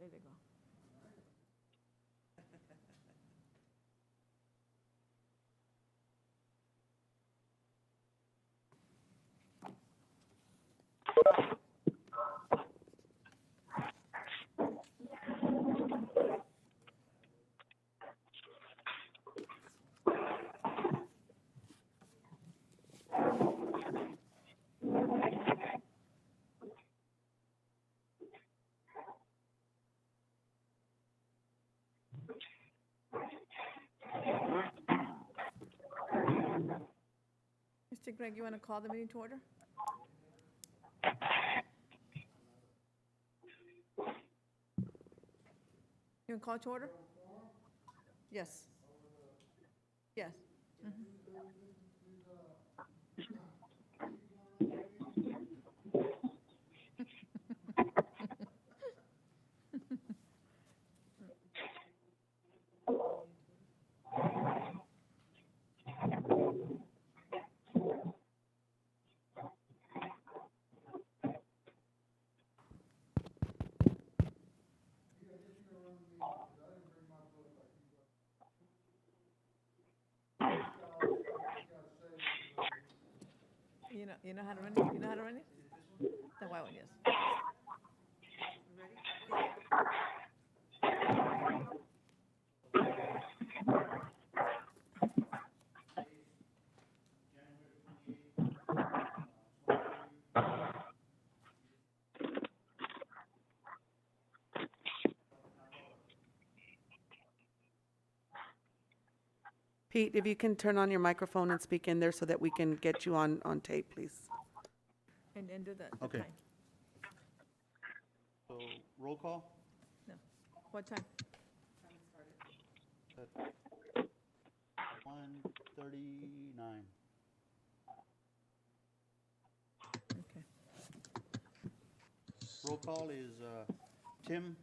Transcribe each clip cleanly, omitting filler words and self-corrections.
There they go. Mr. Gregg, you want to call the meeting to order? You want to call it to order? Yes. Yes. You know how to run it? You know how to run it? The white one, yes. Pete, if you can turn on your microphone and speak in there so that we can get you on tape, please. And do the Okay. time. So, roll call? No. What time? At 1:39. Okay. Roll call is Tim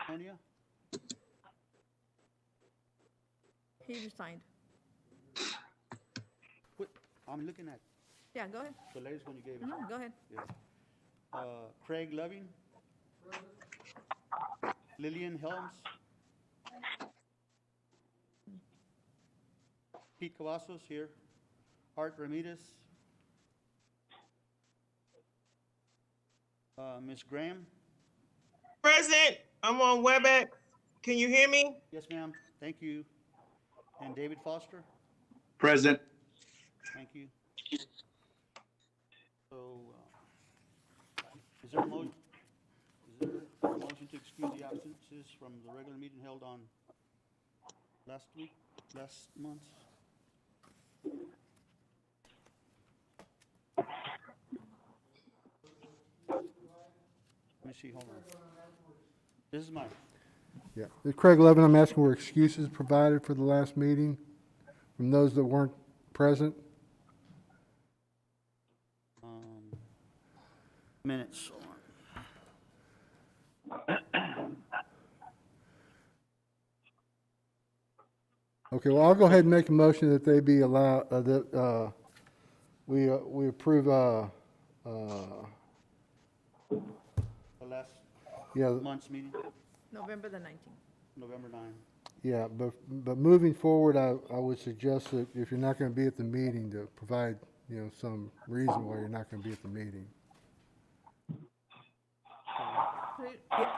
Pena. He resigned. What, I'm looking at Yeah, go ahead. the latest one you gave us. Go ahead. Yeah. Craig Loving. Lillian Helms. Pete Cavazos here. Art Ramirez. Ms. Graham. Present, I'm on WebEx. Can you hear me? Yes, ma'am. Thank you. And David Foster. Present. Thank you. So, is there a motion to excuse the absences from the regular meeting held on last month? Let me see, hold on. This is mine. Yeah. Craig Levin, I'm asking were excuses provided for the last meeting from those that weren't present? Minutes. Okay, well, I'll go ahead and make a motion that they be allowed, we approve, The last yeah, month's meeting, November the 19th. November 9. yeah, but moving forward, I would suggest that if you're not gonna be at the meeting, to provide, some reason why you're not gonna be at the meeting.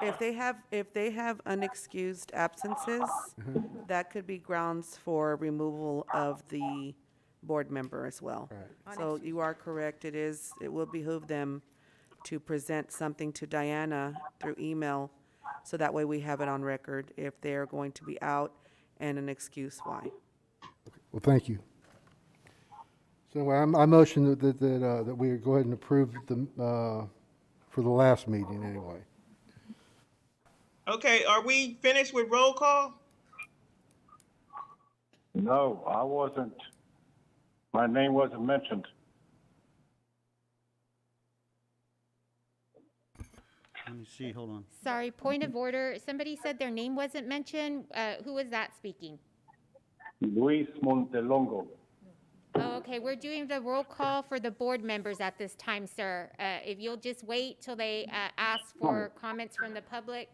If they have unexcused absences, that could be grounds for removal of the board member as well. Right. So you are correct. It will behoove them to present something to Diana through email, so that way we have it on record if they're going to be out and an excuse why. Well, thank you. So I motion that we go ahead and approve for the last meeting anyway. Okay, are we finished with roll call? No, I wasn't. My name wasn't mentioned. Let me see, hold on. Sorry, point of order. Somebody said their name wasn't mentioned. Who was that speaking? Luis Montelongo. Oh, okay, we're doing the roll call for the board members at this time, sir. If you'll just wait till they ask for comments from the public.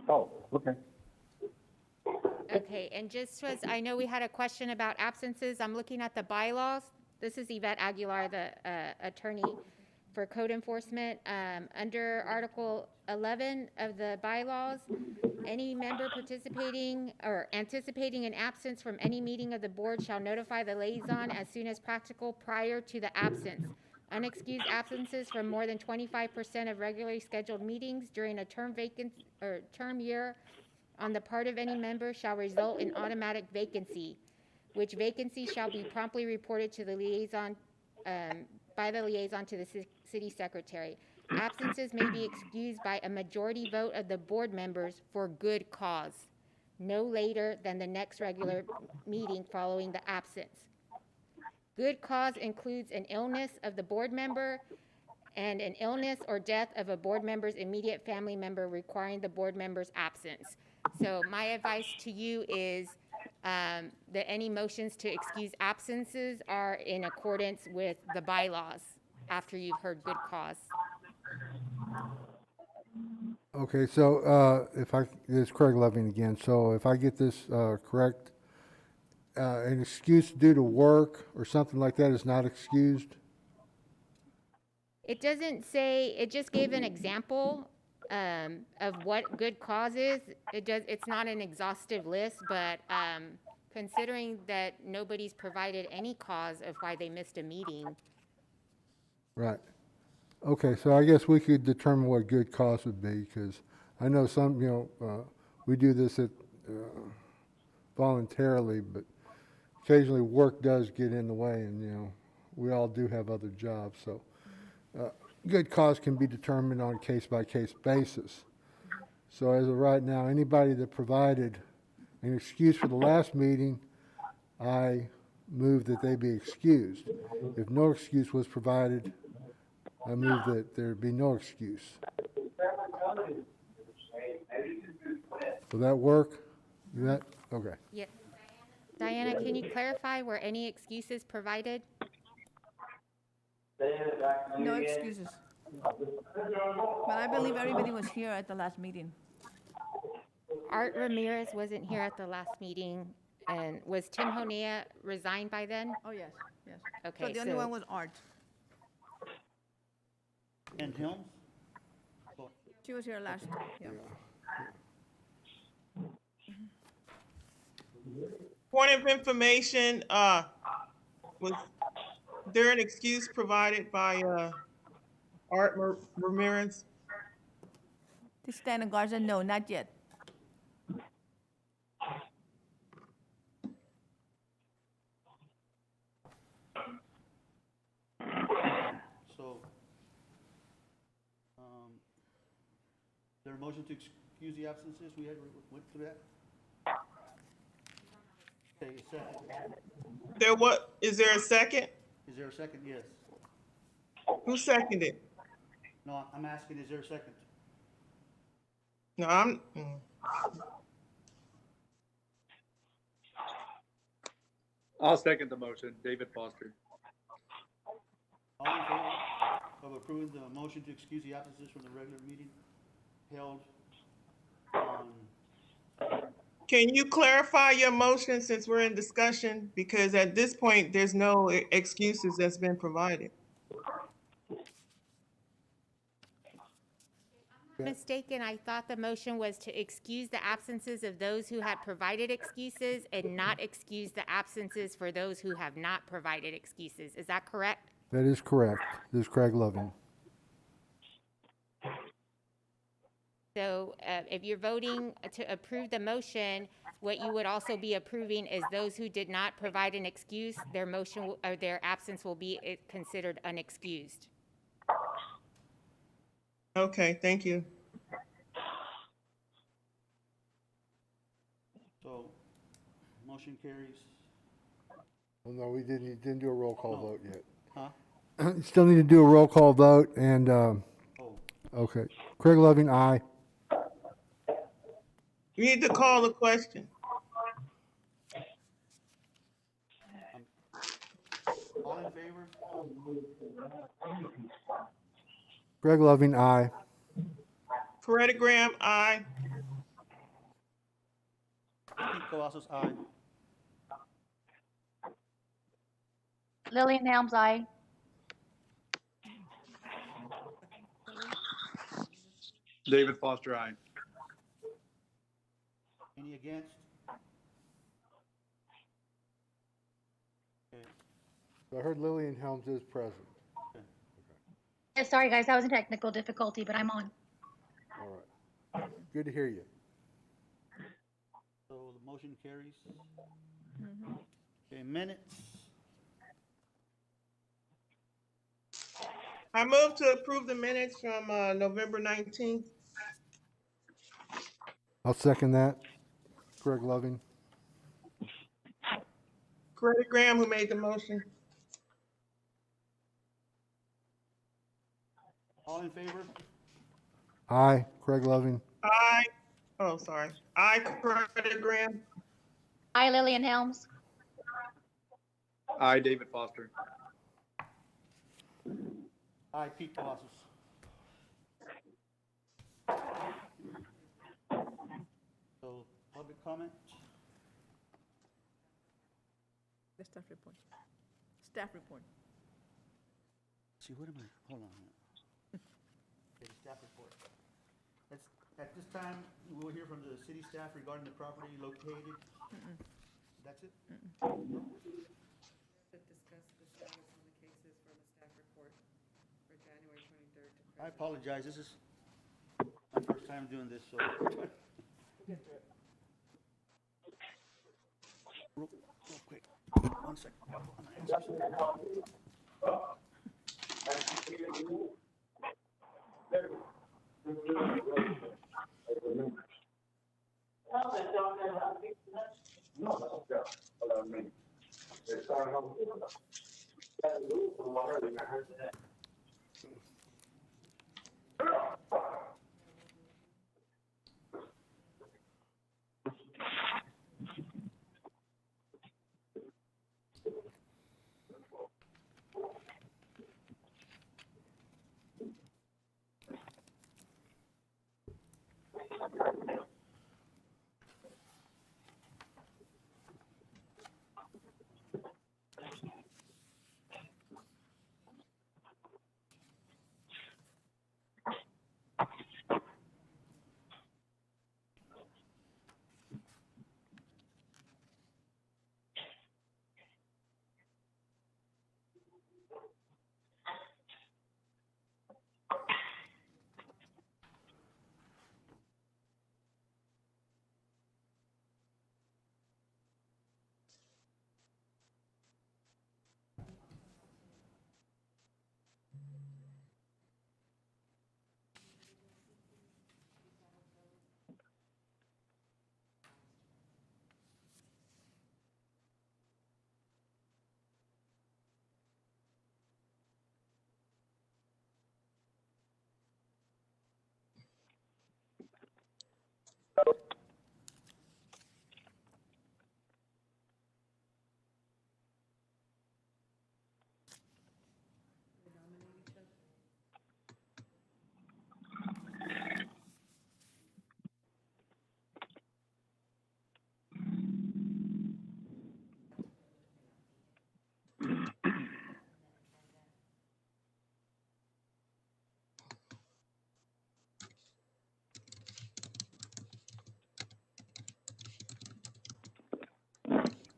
Oh, okay. Okay, and I know we had a question about absences. I'm looking at the bylaws. This is Yvette Aguilar, the attorney for code enforcement. Under Article 11 of the bylaws, any member participating or anticipating an absence from any meeting of the board shall notify the liaison as soon as practical prior to the absence. Unexcused absences from more than 25% of regularly scheduled meetings during a term year on the part of any member shall result in automatic vacancy, which vacancy shall be promptly reported to the liaison, by the liaison to the city secretary. Absences may be excused by a majority vote of the board members for good cause, no later than the next regular meeting following the absence. Good cause includes an illness of the board member and an illness or death of a board member's immediate family member requiring the board member's absence. So my advice to you is that any motions to excuse absences are in accordance with the bylaws after you've heard good cause. Okay, so this is Craig Loving again. So if I get this correct, an excuse due to work or something like that is not excused? It doesn't say, it just gave an example of what good cause is. It's not an exhaustive list, but considering that nobody's provided any cause of why they missed a meeting. Right. Okay, so I guess we could determine what good cause would be, because I know some, we do this voluntarily, but occasionally work does get in the way, and, we all do have other jobs, so good cause can be determined on a case-by-case basis. So as of right now, anybody that provided an excuse for the last meeting, I move that they be excused. If no excuse was provided, I move that there be no excuse. Will that work? Okay. Yeah. Diana, can you clarify were any excuses provided? No excuses. But I believe everybody was here at the last meeting. Art Ramirez wasn't here at the last meeting, and was Tim Honea resigned by then? Oh, yes, yes. Okay, So the only one was Art. And Helms? She was here last, yeah. Point of information, was there an excuse provided by, Art Ramirez? This Stan Garza, no, not yet. So, is there a motion to excuse the absences? We went through that? Okay, a second. Is there a second? Is there a second? Yes. Who seconded? No, I'm asking, is there a second? No, I'll second the motion, David Foster. All in favor of approving the motion to excuse the absences from the regular meeting held on, Can you clarify your motion since we're in discussion? Because at this point, there's no excuses that's been provided. Mistaken, I thought the motion was to excuse the absences of those who had provided excuses and not excuse the absences for those who have not provided excuses. Is that correct? That is correct. This is Craig Loving. So if you're voting to approve the motion, what you would also be approving is those who did not provide an excuse, their motion or their absence will be considered unexcused. Okay, thank you. so, motion carries. Well, no, we didn't do a roll call vote yet. Huh? You still need to do a roll call vote, and, Oh, okay. Craig Loving, aye. You need to call the question. all in favor? Craig Loving, aye. Coretta Graham, aye. Pete Cavazos, aye. Lillian Helms, aye. David Foster, aye. Any against? Okay, I heard Lillian Helms is present. Yeah, sorry, guys, that was a technical difficulty, but I'm on. All right. Good to hear you. so the motion carries. Okay, minutes. I move to approve the minutes from November 19th. I'll second that. Greg Loving. Coretta Graham, who made the motion. All in favor? Aye, Craig Loving. Aye. Oh, sorry. Aye, Coretta Graham. Aye, Lillian Helms. Aye, David Foster. Aye, Pete Cavazos. So, public comment? The staff report. Staff report. See, what am I, hold on. a minute. Okay, the staff report. At this time, we will hear from the city staff regarding the property located. That's it? To discuss the status on the cases for the staff report for January 23rd to I present. apologize, this is my first time doing this, so. Real quick, 1 second. I'm gonna answer something.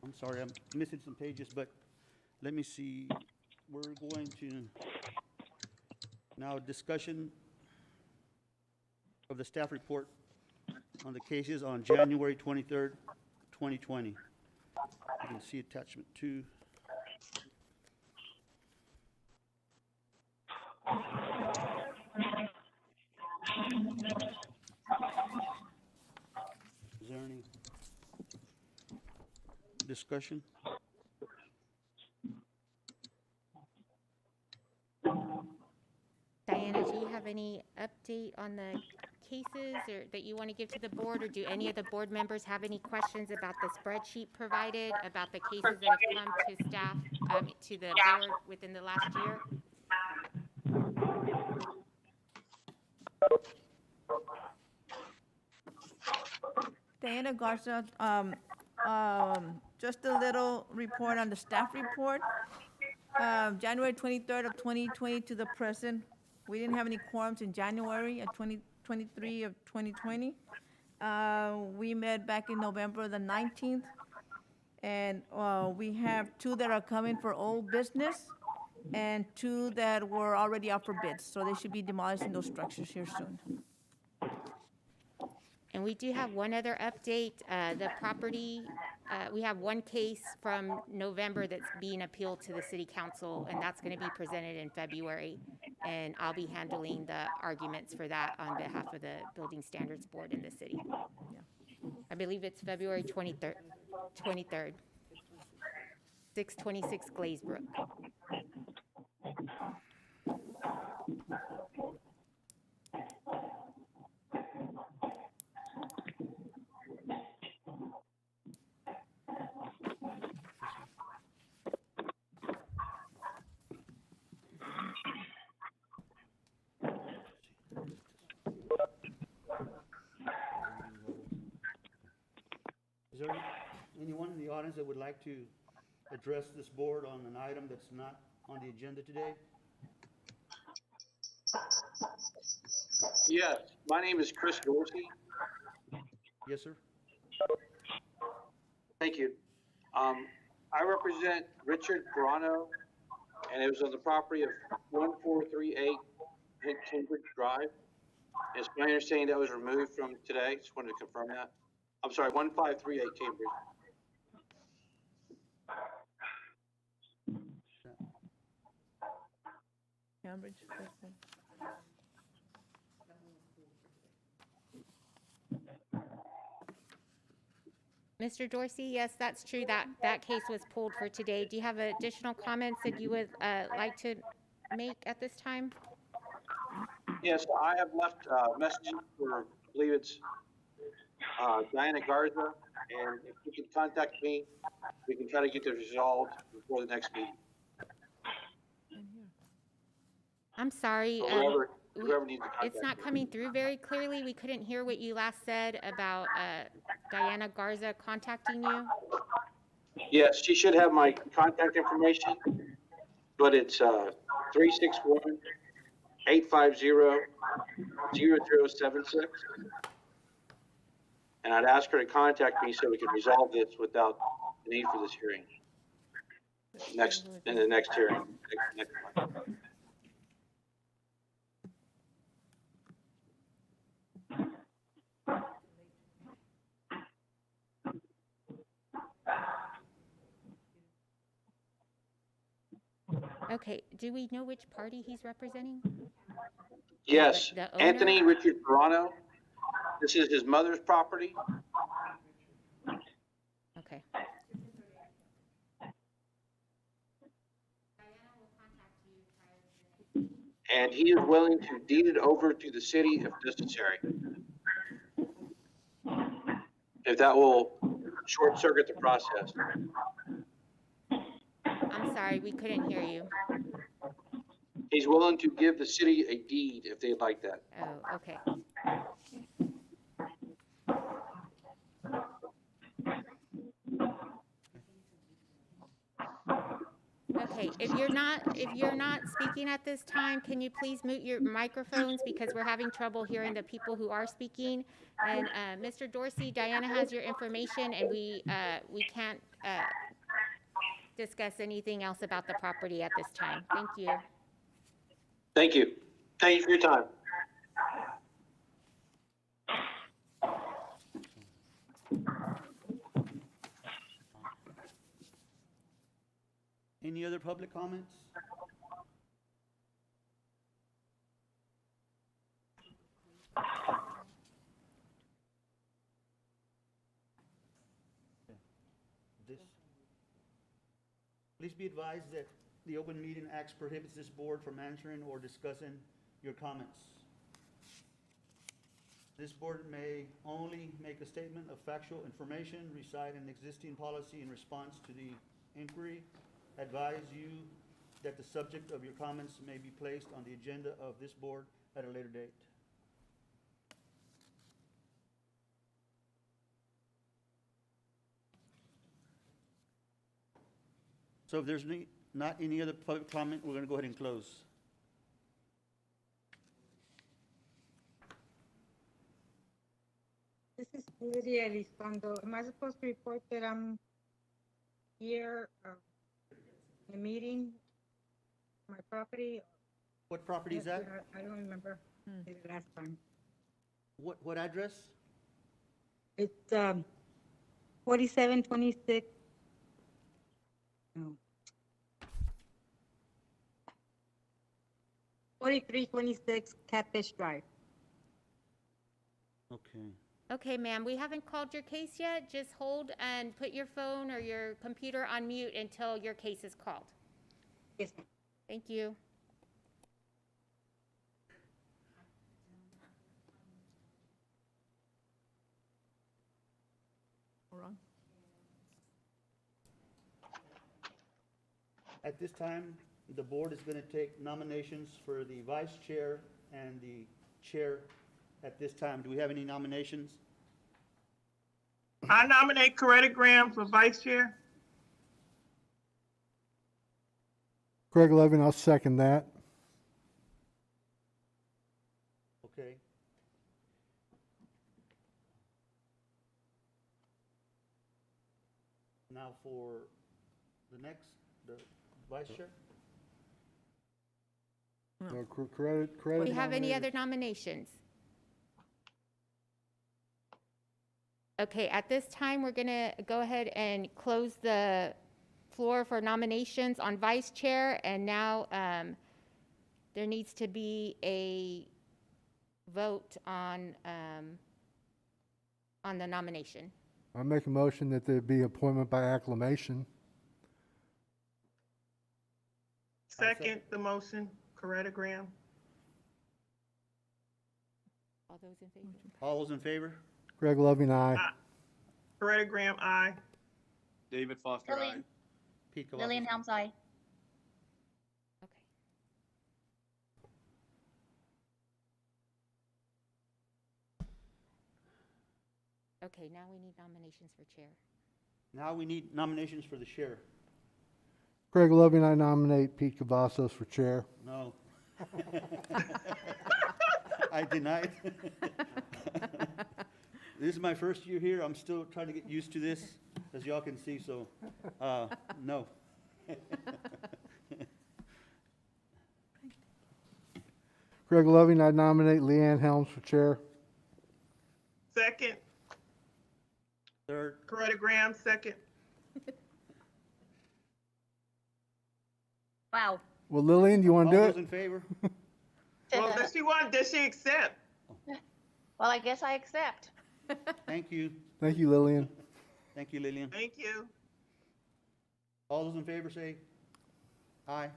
I'm sorry, I'm missing some pages, but let me see. We're going to now discussion of the staff report on the cases on January 23rd, 2020. You can see attachment 2. Is there any discussion? Diana, do you have any update on the cases or that you want to give to the board, or do any of the board members have any questions about the spreadsheet provided, about the cases that have come to staff, to the board within the last year? Diana Garza, just a little report on the staff report. January 23rd of 2020 to the present, we didn't have any quorums in January of 2023 of 2020. We met back in November the 19th, and we have 2 that are coming for old business and 2 that were already out for bids, so they should be demolishing those structures here soon. And we do have one other update. The property, we have one case from November that's being appealed to the city council, and that's gonna be presented in February. And I'll be handling the arguments for that on behalf of the Building Standards Board in the city. I believe it's February 23rd. 626 Glazebrook. Is there anyone in the audience that would like to address this board on an item that's not on the agenda today? Yes, my name is Chris Dorsey. Yes, sir. Thank you. I represent Richard Grano, and it was on the property of 1438 Cambridge Drive. It's my understanding that was removed from today. Just wanted to confirm that. I'm sorry, 1538 Cambridge. Cambridge. Mr. Dorsey, yes, that's true. That case was pulled for today. Do you have additional comments that you would like to make at this time? Yes, I have left messages for, I believe it's Diana Garza, and if you can contact me, we can try to get this resolved before the next meeting. I'm sorry. Whoever needs to contact It's not me. coming through very clearly. We couldn't hear what you last said about Diana Garza contacting you. Yes, she should have my contact information, but it's 361-850-0076. And I'd ask her to contact me so we can resolve this without the need for this hearing. In the next hearing, next month. Okay, do we know which party he's representing? Yes, The owner? Anthony Richard Verano. This is his mother's property. Okay. And he is willing to deed it over to the city if necessary. If that will short circuit the process. I'm sorry, we couldn't hear you. He's willing to give the city a deed if they'd like that. Oh, okay. Okay, if you're not speaking at this time, can you please mute your microphones because we're having trouble hearing the people who are speaking. And Mr. Dorsey, Diana has your information, and we can't discuss anything else about the property at this time. Thank you. Thank you. Thank you for your time. Any other public comments? Please be advised that the Open Meeting Act prohibits this board from answering or discussing your comments. This board may only make a statement of factual information, recite an existing policy in response to the inquiry, advise you that the subject of your comments may be placed on the agenda of this board at a later date. So if there's not any other public comment, we're gonna go ahead and close. This is Lydia Elizondo. Am I supposed to report that I'm here in a meeting, my property? What property is that? I don't remember the last time. What address? It's 4726. No. 4326 Catfish Drive. Okay. Okay, ma'am, we haven't called your case yet. Just hold and put your phone or your computer on mute until your case is called. Yes, ma'am. Thank you. Wrong. At this time, the board is gonna take nominations for the vice chair and the chair at this time. Do we have any nominations? I nominate Coretta Graham for vice chair. Craig Levin, I'll second that. Okay. Now for the vice chair? No, credit. Do we have any other nominations? Okay, at this time, we're gonna go ahead and close the floor for nominations on vice chair, and now there needs to be a vote on the nomination. I make a motion that there be appointment by acclamation. Second the motion, Coretta Graham. All those in favor? All those in favor? Craig Levin, aye. Coretta Graham, aye. David Foster, aye. Lillian, Pete Cavazos. Lillian Helms, aye. Okay. Okay, now we need nominations for chair. Now we need nominations for the chair. Craig Levin, I nominate Pete Cavazos for chair. No. I denied. This is my first year here. I'm still trying to get used to this, as y'all can see, so, no. Craig Levin, I nominate Leanne Helms for chair. Second, Third, Coretta Graham, second. Wow. Well, Lillian, you want all to do those it? in favor? Well, does she accept? Well, I guess I accept. Thank you. Thank you, Lillian. Thank you, Lillian. Thank you. All those in favor say aye.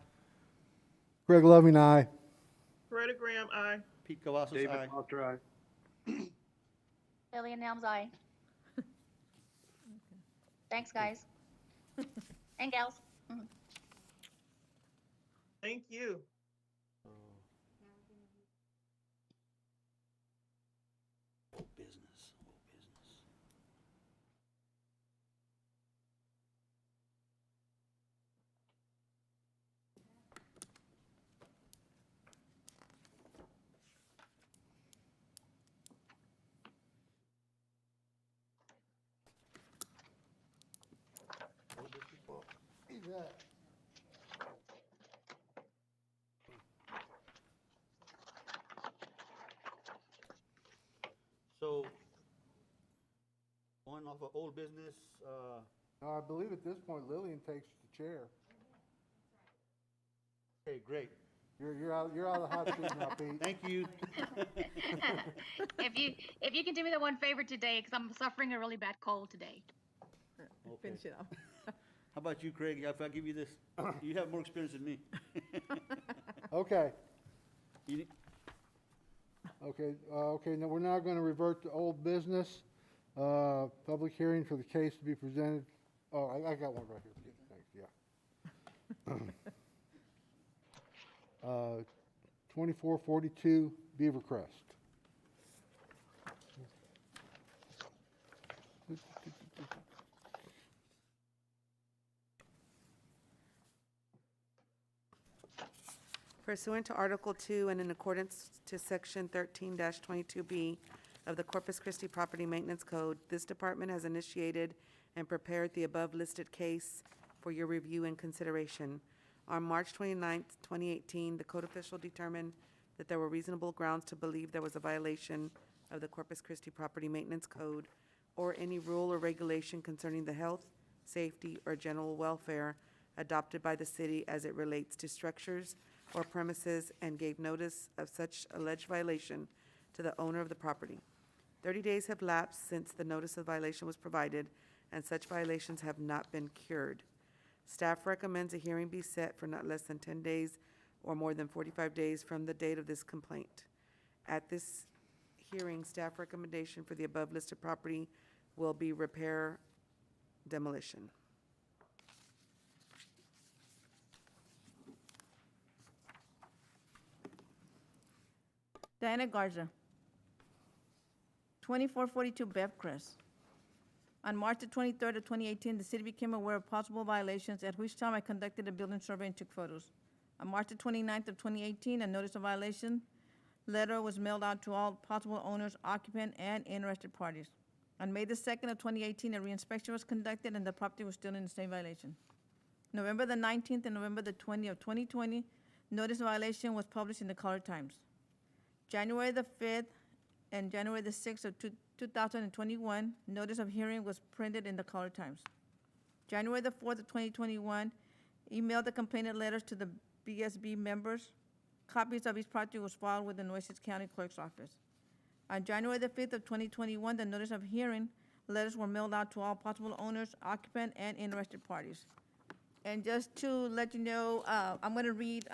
Craig Levin, aye. Coretta Graham, aye. Pete Cavazos, David aye. Foster, aye. Lillian Helms, aye. Thanks, guys. And gals. Mhm. Thank you. Old business, old business. So, going off of old business, I believe at this point Lillian takes the chair. okay, great. You're out of the hot seat now, Pete. Thank you. If you can do me the one favor today, because I'm suffering a really bad cold today. Okay. Finish it off. How about you, Craig? If I give you this, you have more experience than me. Okay. You- Okay, now we're now going to revert to old business. Public hearing for the case to be presented. Oh, I got one right here. Thanks, yeah. 2442 Beaver Crest. Pursuant to Article 2 and in accordance to Section 13-22B of the Corpus Christi Property Maintenance Code, this department has initiated and prepared the above-listed case for your review and consideration. On March 29, 2018, the code official determined that there were reasonable grounds to believe there was a violation of the Corpus Christi Property Maintenance Code or any rule or regulation concerning the health, safety, or general welfare adopted by the city as it relates to structures or premises, and gave notice of such alleged violation to the owner of the property. 30 days have lapsed since the notice of violation was provided, and such violations have not been cured. Staff recommends a hearing be set for not less than 10 days or more than 45 days from the date of this complaint. At this hearing, staff recommendation for the above-listed property will be repair demolition. Diana Garza, 2442 Bevcrest. On March the 23rd of 2018, the city became aware of possible violations, at which time I conducted a building survey and took photos. On March the 29th of 2018, a notice of violation letter was mailed out to all possible owners, occupant, and interested parties. On May the 2nd of 2018, a reinspection was conducted and the property was still in the same violation. November the 19th and November the 20th of 2020, notice of violation was published in the Caller Times. January the 5th and January the 6th of 2021, notice of hearing was printed in the Caller Times. January the 4th of 2021, emailed the complainant letters to the BSB members. Copies of each project was filed with the Nueces County Clerk's Office. On January the 5th of 2021, the notice of hearing letters were mailed out to all possible owners, occupant, and interested parties. And just to let you know, I'm going to read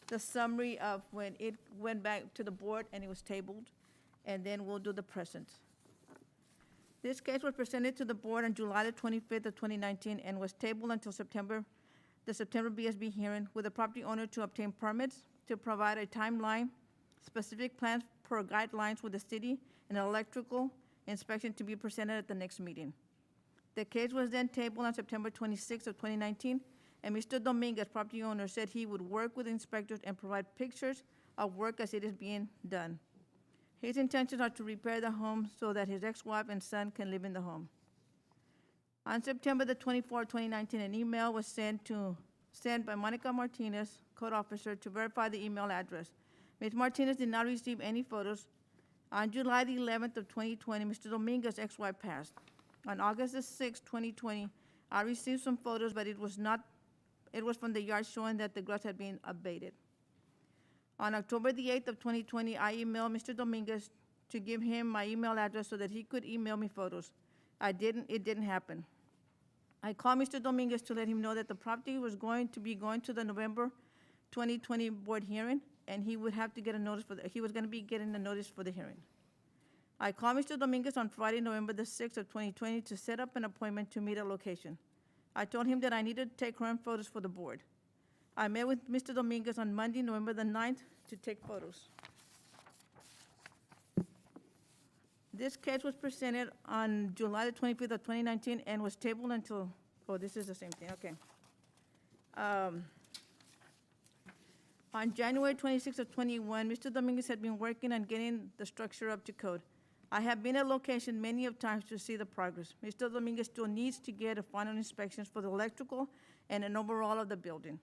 the summary of when it went back to the board and it was tabled, and then we'll do the present. This case was presented to the board on July the 25th of 2019 and was tabled until the September BSB hearing, with the property owner to obtain permits, to provide a timeline, specific plans per guidelines with the city, and an electrical inspection to be presented at the next meeting. The case was then tabled on September 26th of 2019, and Mr. Dominguez, property owner, said he would work with inspectors and provide pictures of work as it is being done. His intentions are to repair the home so that his ex-wife and son can live in the home. On September the 24th, 2019, an email was sent by Monica Martinez, code officer, to verify the email address. Ms. Martinez did not receive any photos. On July the 11th of 2020, Mr. Dominguez's ex-wife passed. On August the 6th, 2020, I received some photos, but it was from the yard showing that the grass had been abated. On October the 8th of 2020, I emailed Mr. Dominguez to give him my email address so that he could email me photos. It didn't happen. I called Mr. Dominguez to let him know that the property was going to be going to the November 2020 board hearing, and he would have to get a notice he was going to be getting a notice for the hearing. I called Mr. Dominguez on Friday, November the 6th of 2020 to set up an appointment to meet at location. I told him that I needed to take current photos for the board. I met with Mr. Dominguez on Monday, November the 9th, to take photos. This case was presented on July the 25th of 2019 and was tabled until, this is the same thing, okay. On January 26th of 21, Mr. Dominguez had been working on getting the structure up to code. I have been at location many of times to see the progress. Mr. Dominguez still needs to get a final inspections for the electrical and an overall of the building.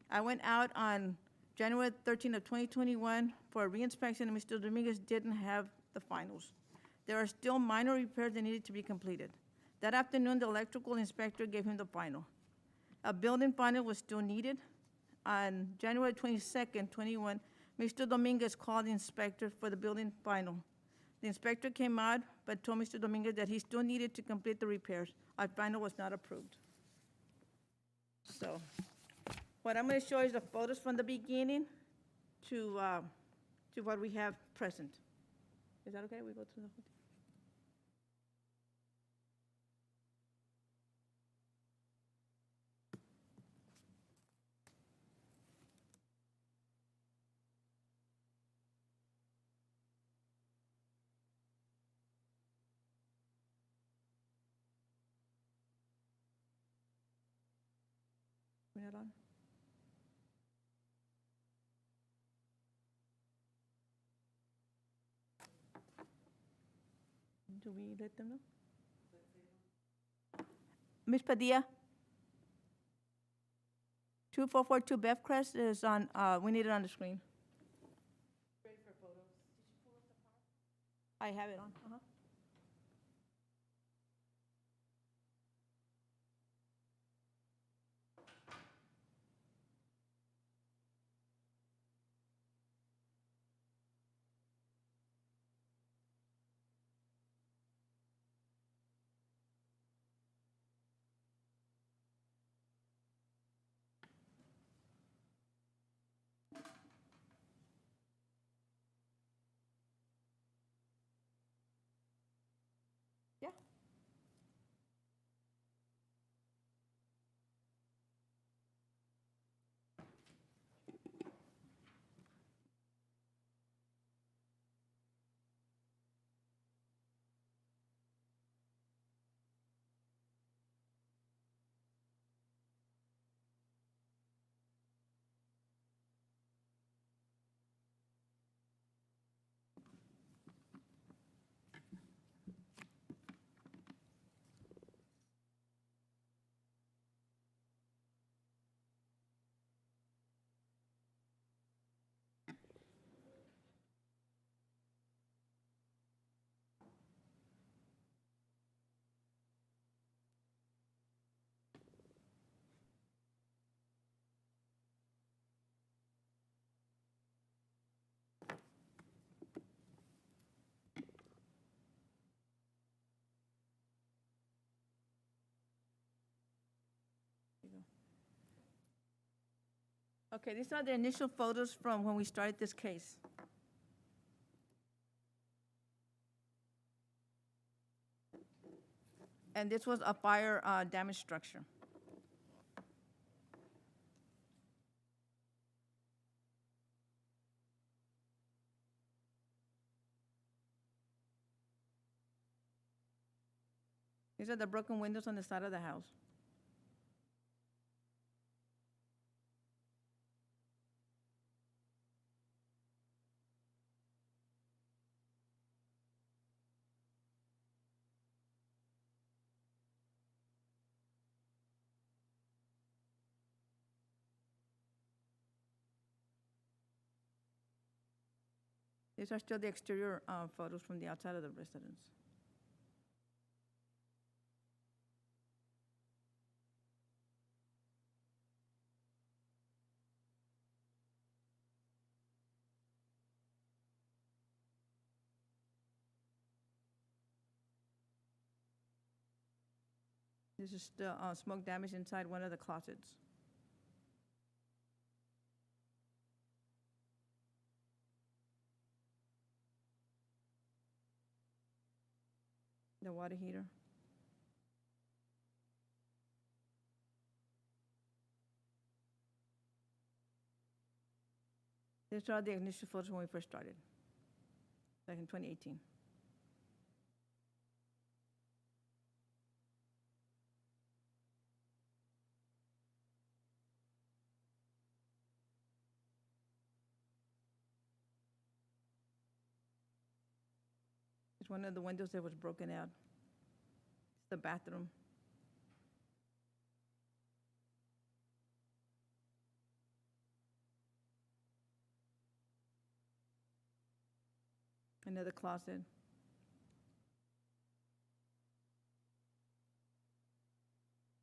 I went out on January 13th of 2021 for a reinspection, and Mr. Dominguez didn't have the finals. There are still minor repairs that needed to be completed. That afternoon, the electrical inspector gave him the final. A building final was still needed. On January 22nd, 21, Mr. Dominguez called the inspector for the building final. The inspector came out, but told Mr. Dominguez that he still needed to complete the repairs. Our final was not approved. So, what I'm going to show is the photos from the beginning to what we have present. Is that okay? We go through the whole thing. Turn it on. Do we let them know? Ms. Padilla? 2442 Bevcrest is on, we need it on the screen. Ready for photos. Did you pull up the PowerPoint? I have it on, Yeah. Okay, these are the initial photos from when we started this case. And this was a fire damaged structure. These are the broken windows on the side of the house. These are still the exterior photos from the outside of the residence. This is still smoke damage inside one of the closets. The water heater. These are the initial photos when we first started, back in 2018. It's one of the windows that was broken out. It's the bathroom. Another closet.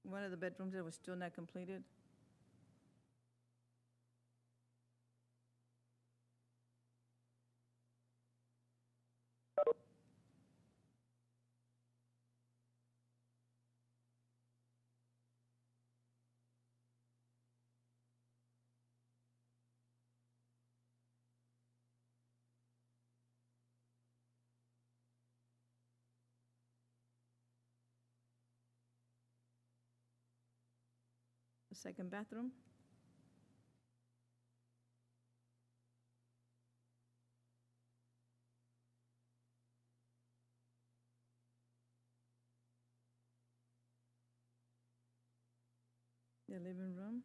One of the bedrooms that was still not completed. The second bathroom. The living room.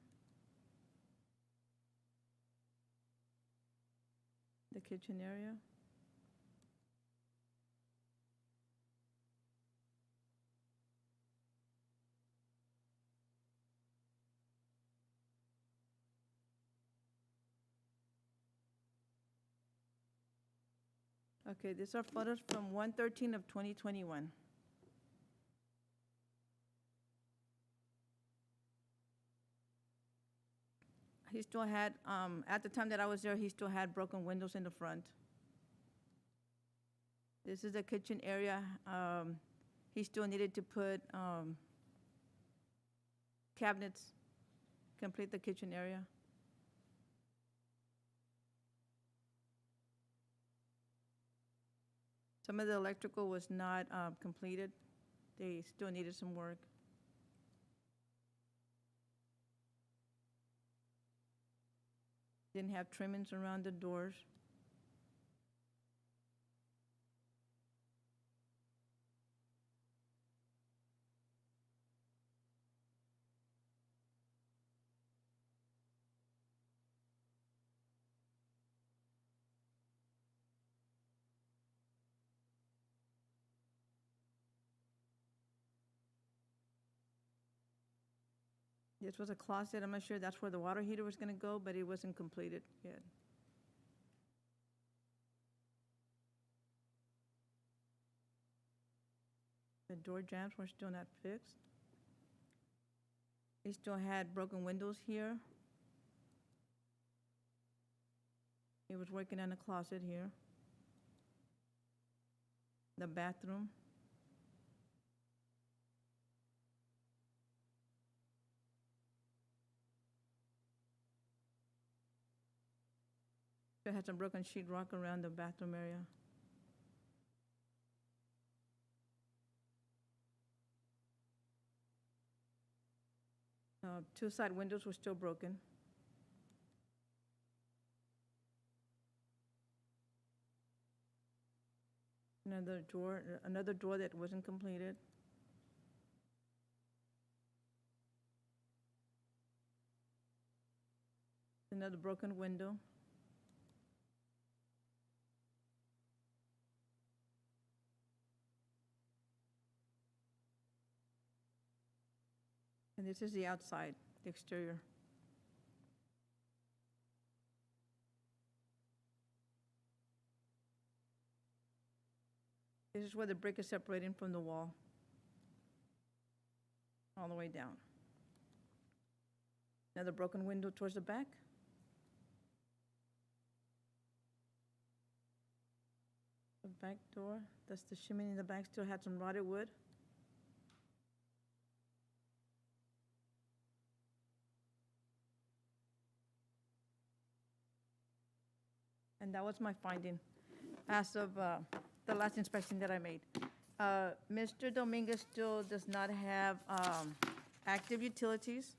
The kitchen area. Okay, these are photos from 1/13 of 2021. He still had, at the time that I was there, he still had broken windows in the front. This is the kitchen area. He still needed to put cabinets, complete the kitchen area. Some of the electrical was not completed. They still needed some work. Didn't have trimmings around the doors. This was a closet. I'm not sure that's where the water heater was gonna go, but it wasn't completed yet. The door jambs were still not fixed. He still had broken windows here. He was working on a closet here. The bathroom. Still had some broken sheetrock around the bathroom area. Two side windows were still broken. Another door that wasn't completed. Another broken window. And this is the outside, the exterior. This is where the brick is separating from the wall, all the way down. Another broken window towards the back. The back door, that's the chimney in the back, still had some rotted wood. And that was my finding as of the last inspection that I made. Mr. Dominguez still does not have active utilities,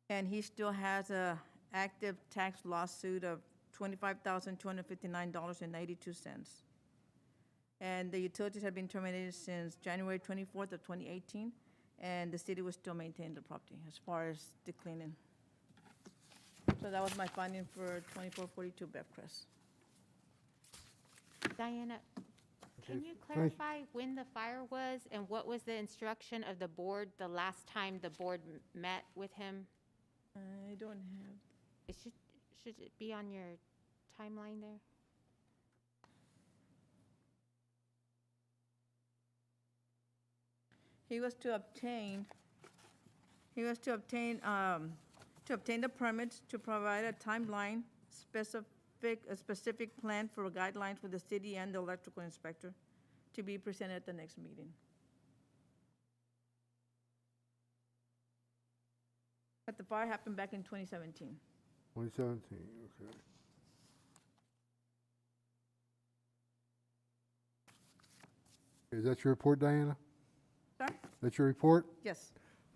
and he still has a active tax lawsuit of $25,259.82. And the utilities have been terminated since January 24th of 2018, and the city will still maintain the property as far as the cleaning. So that was my finding for 2442 Bevcrest. Diana, can you you. clarify when the fire was and what was the instruction of the board the last time the board met with him? I don't have, It should it be on your timeline there? he was to obtain the permits to provide a timeline, a specific plan for guidelines for the city and the electrical inspector to be presented at the next meeting. But the fire happened back in 2017. 2017, okay. Is that your report, Diana? Sir? That's your report? Yes.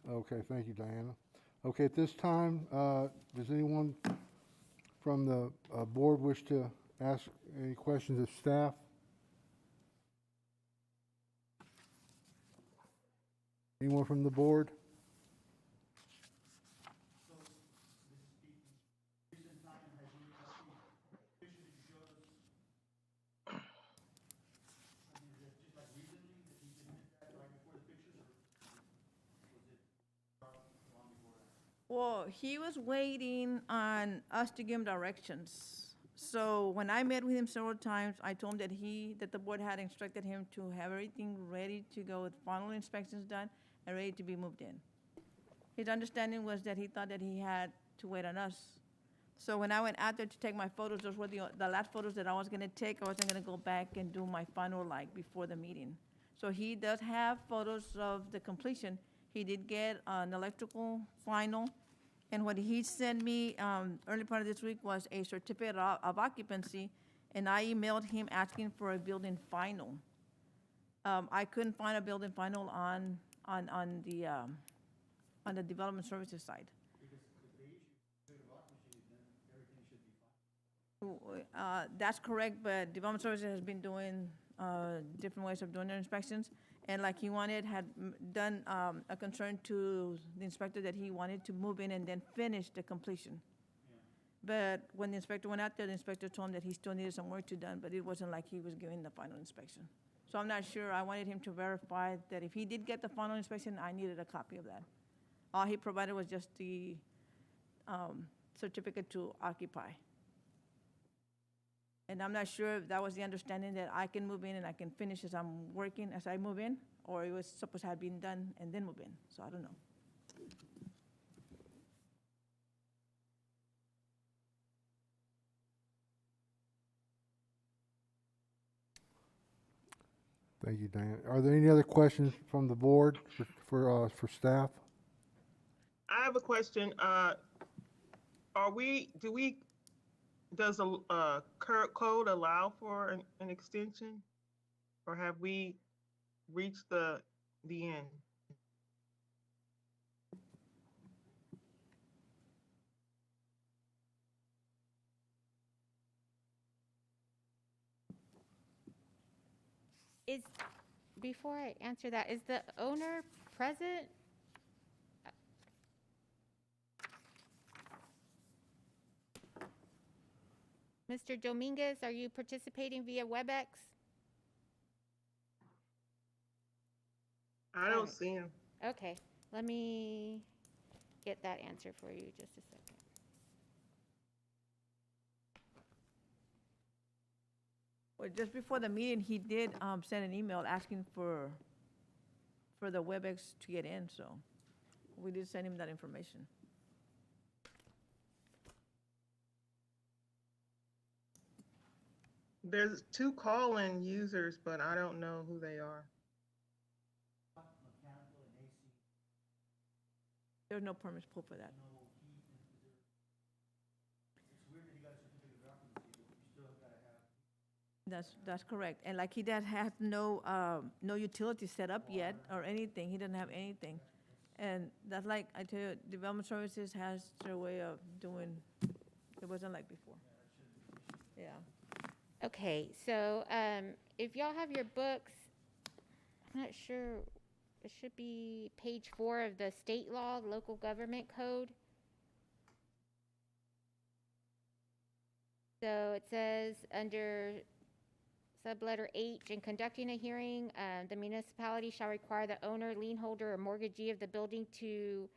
Okay, thank you, Diana. Okay, at this time, does anyone from the board wish to ask any questions of staff? Anyone from the board? Well, he was waiting on us to give him directions. So when I met with him several times, I told him that the board had instructed him to have everything ready to go with final inspections done and ready to be moved in. His understanding was that he thought that he had to wait on us. So when I went out there to take my photos, those were the last photos that I was gonna take. I wasn't gonna go back and do my final like before the meeting. So he does have photos of the completion. He did get an electrical final. And what he sent me early part of this week was a certificate of occupancy, and I emailed him asking for a building final. I couldn't find a building final on the development services side. That's correct, but development services has been doing different ways of doing their inspections. And like he had done a concern to the inspector that he wanted to move in and then finish the completion. But when the inspector went out there, the inspector told him that he still needed some work to done, but it wasn't like he was giving the final inspection. So I'm not sure. I wanted him to verify that if he did get the final inspection, I needed a copy of that. All he provided was just the certificate to occupy. And I'm not sure if that was the understanding that I can move in and I can finish as I'm working as I move in, or it was supposed to have been done and then move in. So I don't know. Thank you, Diane. Are there any other questions from the board for staff? I have a question. Does the current code allow for an extension? Or have we reached the end? Before I answer that, is the owner present? Mr. Dominguez, are you participating via WebEx? I don't see him. Okay, let me get that answer for you just a second. Well, just before the meeting, he did send an email asking for the WebEx to get in, so we did send him that information. There's 2 call-in users, but I don't know who they are. There's no permits pulled for that. That's correct. And like he does have no utility set up yet or anything. He doesn't have anything. And that's like, I tell you, development services has their way of doing, it wasn't like before. Yeah. Okay, so if y'all have your books, I'm not sure, it should be page 4 of the state law, local government code. So it says under subletter H, in conducting a hearing, the municipality shall require the owner, lien holder, or mortgagee of the building to,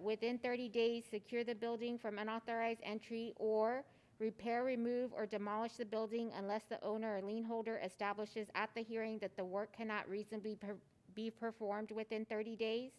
within 30 days, secure the building from unauthorized entry or repair, remove, or demolish the building unless the owner or lien holder establishes at the hearing that the work cannot reasonably be performed within 30 days.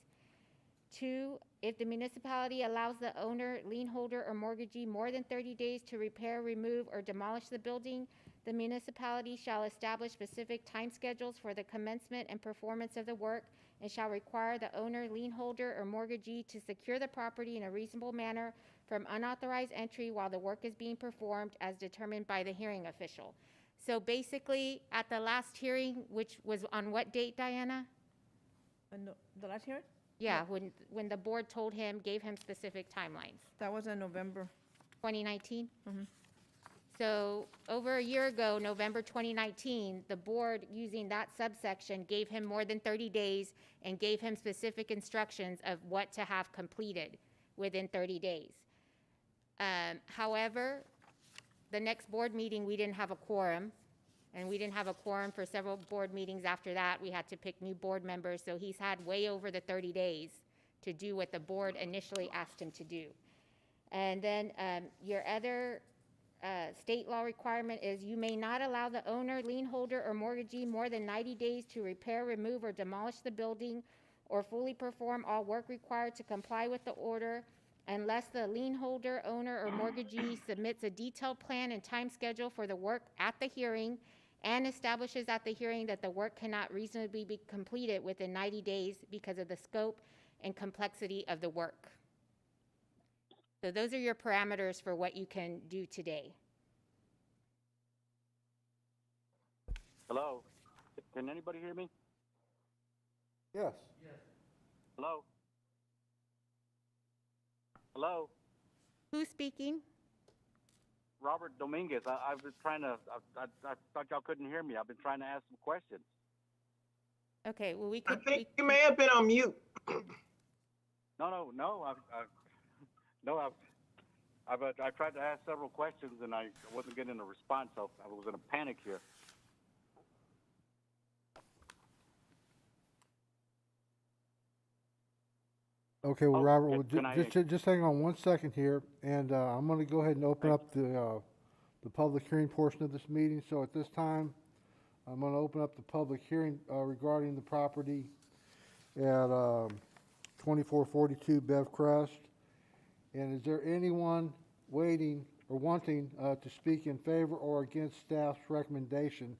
2, if the municipality allows the owner, lien holder, or mortgagee more than 30 days to repair, remove, or demolish the building, the municipality shall establish specific time schedules for the commencement and performance of the work and shall require the owner, lien holder, or mortgagee to secure the property in a reasonable manner from unauthorized entry while the work is being performed as determined by the hearing official. So basically, at the last hearing, which was on what date, Diana? The last hearing? Yeah, when the board told him, gave him specific timelines. That was in November. 2019? Mm-hmm. So over a year ago, November 2019, the board, using that subsection, gave him more than 30 days and gave him specific instructions of what to have completed within 30 days. However, the next board meeting, we didn't have a quorum, and we didn't have a quorum for several board meetings after that. We had to pick new board members, so he's had way over the 30 days to do what the board initially asked him to do. And then your other state law requirement is you may not allow the owner, lien holder, or mortgagee more than 90 days to repair, remove, or demolish the building or fully perform all work required to comply with the order unless the lien holder, owner, or mortgagee submits a detailed plan and time schedule for the work at the hearing and establishes at the hearing that the work cannot reasonably be completed within 90 days because of the scope and complexity of the work. So those are your parameters for what you can do today. Hello? Can anybody hear me? Yes. Hello? Hello? Who's speaking? Robert Dominguez. I've been trying to, I thought y'all couldn't hear me. I've been trying to ask some questions. Okay, well, we I could. think you may have been on mute. No. I tried to ask several questions and I wasn't getting a response, so I was in a panic here. Okay, well, Oh, Robert, can well, I- just hang on 1 second here, and I'm going to go ahead and open up the public hearing portion of this meeting. So at this time, I'm going to open up the public hearing regarding the property at 2442 Bev Crest. And is there anyone waiting or wanting to speak in favor or against staff's recommendation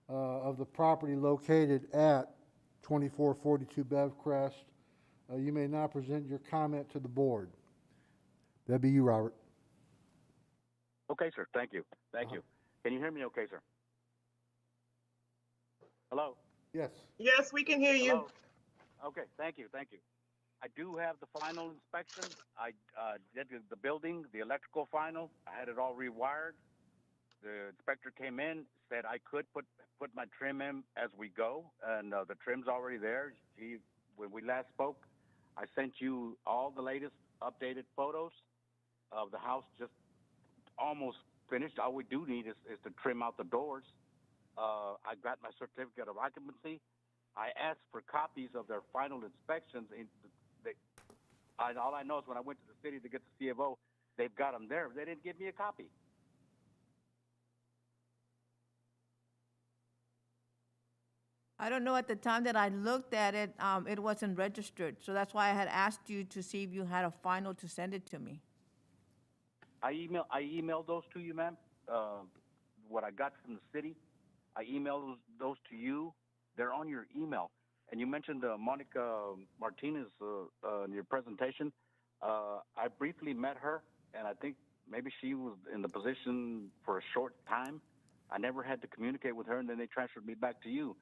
of the property located at 2442 Bev Crest? You may now present your comment to the board. That'd be you, Robert. Okay, sir. Thank you. Thank you. Can you hear me okay, sir? Hello? Yes. Yes, we can hear you. Hello? Okay, thank you. I do have the final inspection. I did the building, the electrical final. I had it all rewired. The inspector came in, said I could put my trim in as we go, and the trim's already there. When we last spoke, I sent you all the latest updated photos of the house, just almost finished. All we do need is to trim out the doors. I got my certificate of occupancy. I asked for copies of their final inspections. All I know is when I went to the city to get the C of O, they've got them there. They didn't give me a copy. I don't know, at the time that I looked at it, it wasn't registered. So that's why I had asked you to see if you had a final to send it to me. I emailed those to you, ma'am. What I got from the city, I emailed those to you. They're on your email. And you mentioned Monica Martinez in your presentation. I briefly met her, and I think maybe she was in the position for a short time. I never had to communicate with her, and then they transferred me back to you.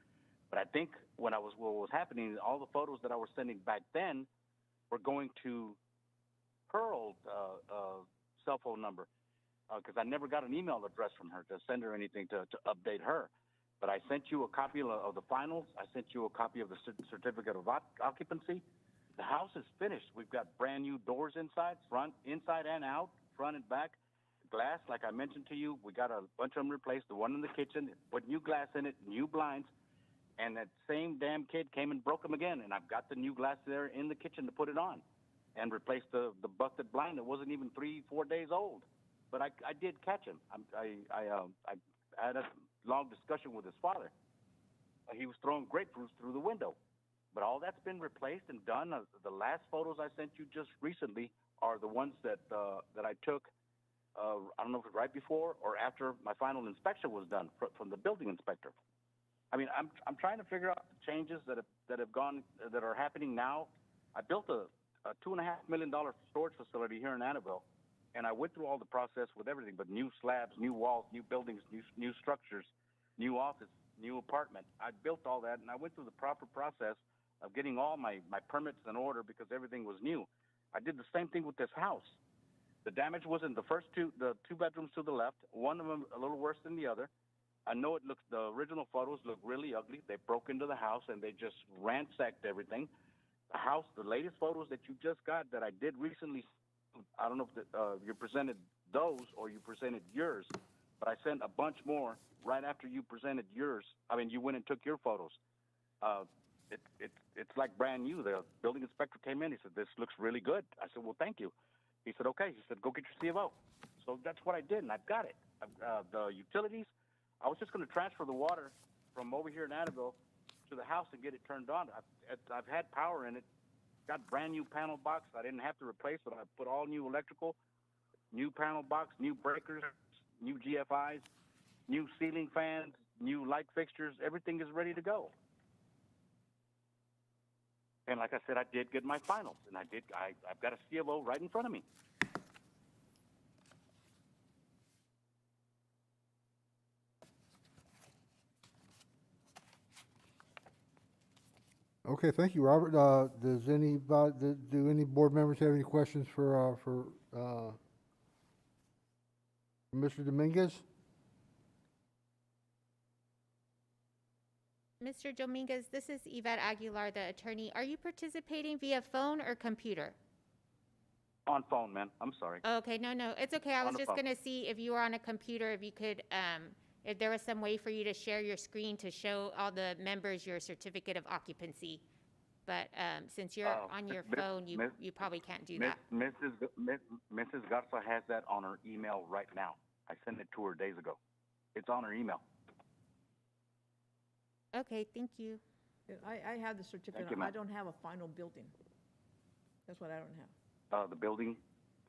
But I think what was happening, all the photos that I was sending back then were going to her old cell phone number, because I never got an email address from her to send her anything to update her. But I sent you a copy of the finals. I sent you a copy of the certificate of occupancy. The house is finished. We've got brand new doors inside and out, front and back. Glass, like I mentioned to you, we got a bunch of them replaced. The one in the kitchen, put new glass in it, new blinds. And that same damn kid came and broke them again. And I've got the new glass there in the kitchen to put it on and replace the busted blind that wasn't even 3-4 days old. But I did catch him. I had a long discussion with his father. He was throwing grapefruits through the window. But all that's been replaced and done. The last photos I sent you just recently are the ones that I took, I don't know if it was right before or after my final inspection was done from the building inspector. I mean, I'm trying to figure out the changes that are happening now. I built a $2.5 million storage facility here in Annabelle, and I went through all the process with everything, but new slabs, new walls, new buildings, new structures, new office, new apartment. I built all that, and I went through the proper process of getting all my permits in order because everything was new. I did the same thing with this house. The damage was in the two bedrooms to the left, one of them a little worse than the other. I know the original photos look really ugly. They broke into the house and they just ransacked everything. The house, the latest photos that you just got that I did recently, I don't know if you presented those or you presented yours, but I sent a bunch more right after you presented yours. I mean, you went and took your photos. It's like brand new. The building inspector came in. He said, "This looks really good." I said, "Well, thank you." He said, "Okay." He said, "Go get your C of O." So that's what I did, and I've got it. The utilities, I was just going to transfer the water from over here in Annabelle to the house and get it turned on. I've had power in it. Got brand new panel box. I didn't have to replace it. I put all new electrical, new panel box, new breakers, new GFIs, new ceiling fans, new light fixtures. Everything is ready to go. And like I said, I did get my finals, and I've got a C of O right in front of me. Okay, thank you, Robert. Does anybody, do any board members have any questions for Mr. Dominguez? Mr. Dominguez, this is Yvette Aguilar, the attorney. Are you participating via phone or computer? On phone, man. I'm sorry. Okay, no, it's okay. I On was the just phone. gonna see if you were on a computer, if you could, if there was some way for you to share your screen to show all the members your certificate of occupancy. But since you're on your phone, you probably can't do that. Mrs. Garza has that on her email right now. I sent it to her days ago. It's on her email. Okay, thank you. I have the certificate. Thank you, ma'am. I don't have a final building. That's what I don't have. The building,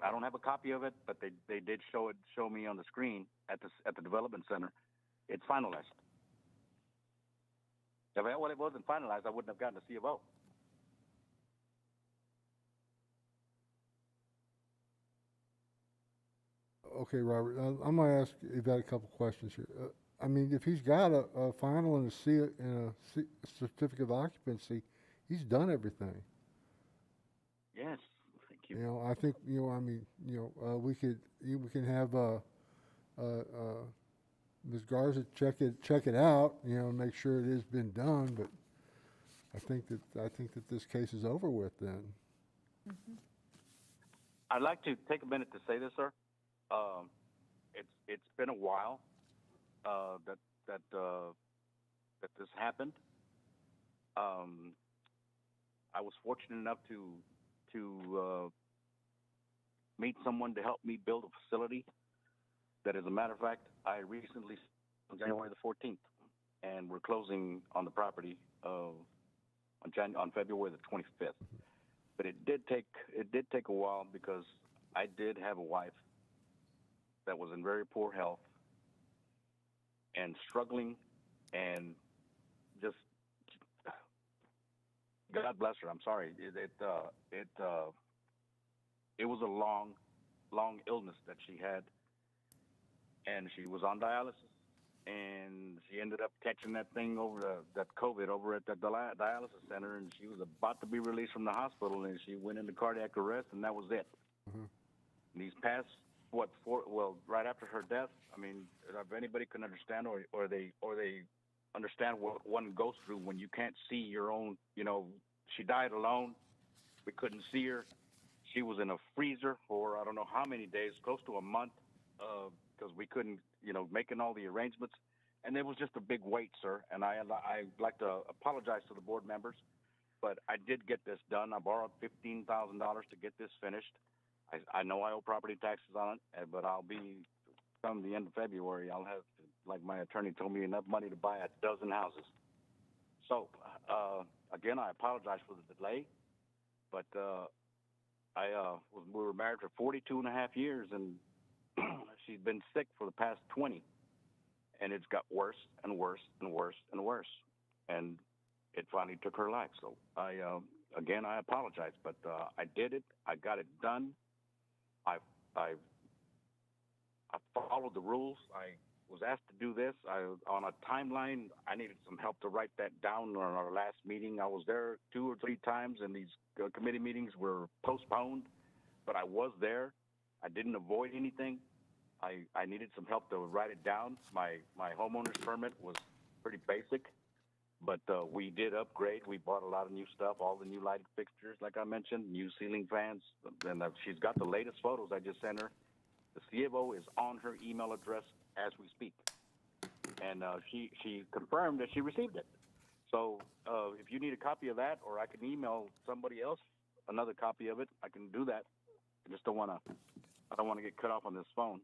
I don't have a copy of it, but they did show me on the screen at the development center. It's finalized. If it wasn't finalized, I wouldn't have gotten a C of O. Okay, Robert, I'm gonna ask Yvette a couple questions here. I mean, if he's got a final and a certificate of occupancy, he's done everything. Yes, thank you. You know, I think, I mean, we can have Ms. Garza check it out, make sure it has been done, but I think that this case is over with then. I'd like to take a minute to say this, sir. It's been a while that this happened. I was fortunate enough to meet someone to help me build a facility. That, as a matter of fact, I recently, on January the 14th, and we're closing on the property on February the 25th. But it did take a while because I did have a wife that was in very poor health and struggling, and just God bless her. I'm sorry. It was a long illness that she had, and she was on dialysis, and she ended up catching that thing that COVID over at the dialysis center, and she was about to be released from the hospital, and she went into cardiac arrest, and that was it. Mm-hmm. And these past, right after her death, I mean, if anybody can understand, or they understand what one goes through when you can't see your own, she died alone. We couldn't see her. She was in a freezer for I don't know how many days, close to a month, because we couldn't, making all the arrangements. And it was just a big wait, sir. And I'd like to apologize to the board members, but I did get this done. I borrowed $15,000 to get this finished. I know I owe property taxes on it, but come the end of February, I'll have, like my attorney told me, enough money to buy a dozen houses. So, again, I apologize for the delay, but we were married for 42 and a half years, and she's been sick for the past 20, and it's got worse and worse and worse and worse, and it finally took her life. So again, I apologize, but I did it. I got it done. I followed the rules. I was asked to do this. On a timeline, I needed some help to write that down on our last meeting. I was there 2 or 3 times, and these committee meetings were postponed, but I was there. I didn't avoid anything. I needed some help to write it down. My homeowner's permit was pretty basic, but we did upgrade. We bought a lot of new stuff, all the new lighting fixtures, like I mentioned, new ceiling fans. And she's got the latest photos I just sent her. The C of O is on her email address as we speak. And she confirmed that she received it. So if you need a copy of that, or I can email somebody else another copy of it, I can do that. I just don't want to I don't want to get cut off on this phone.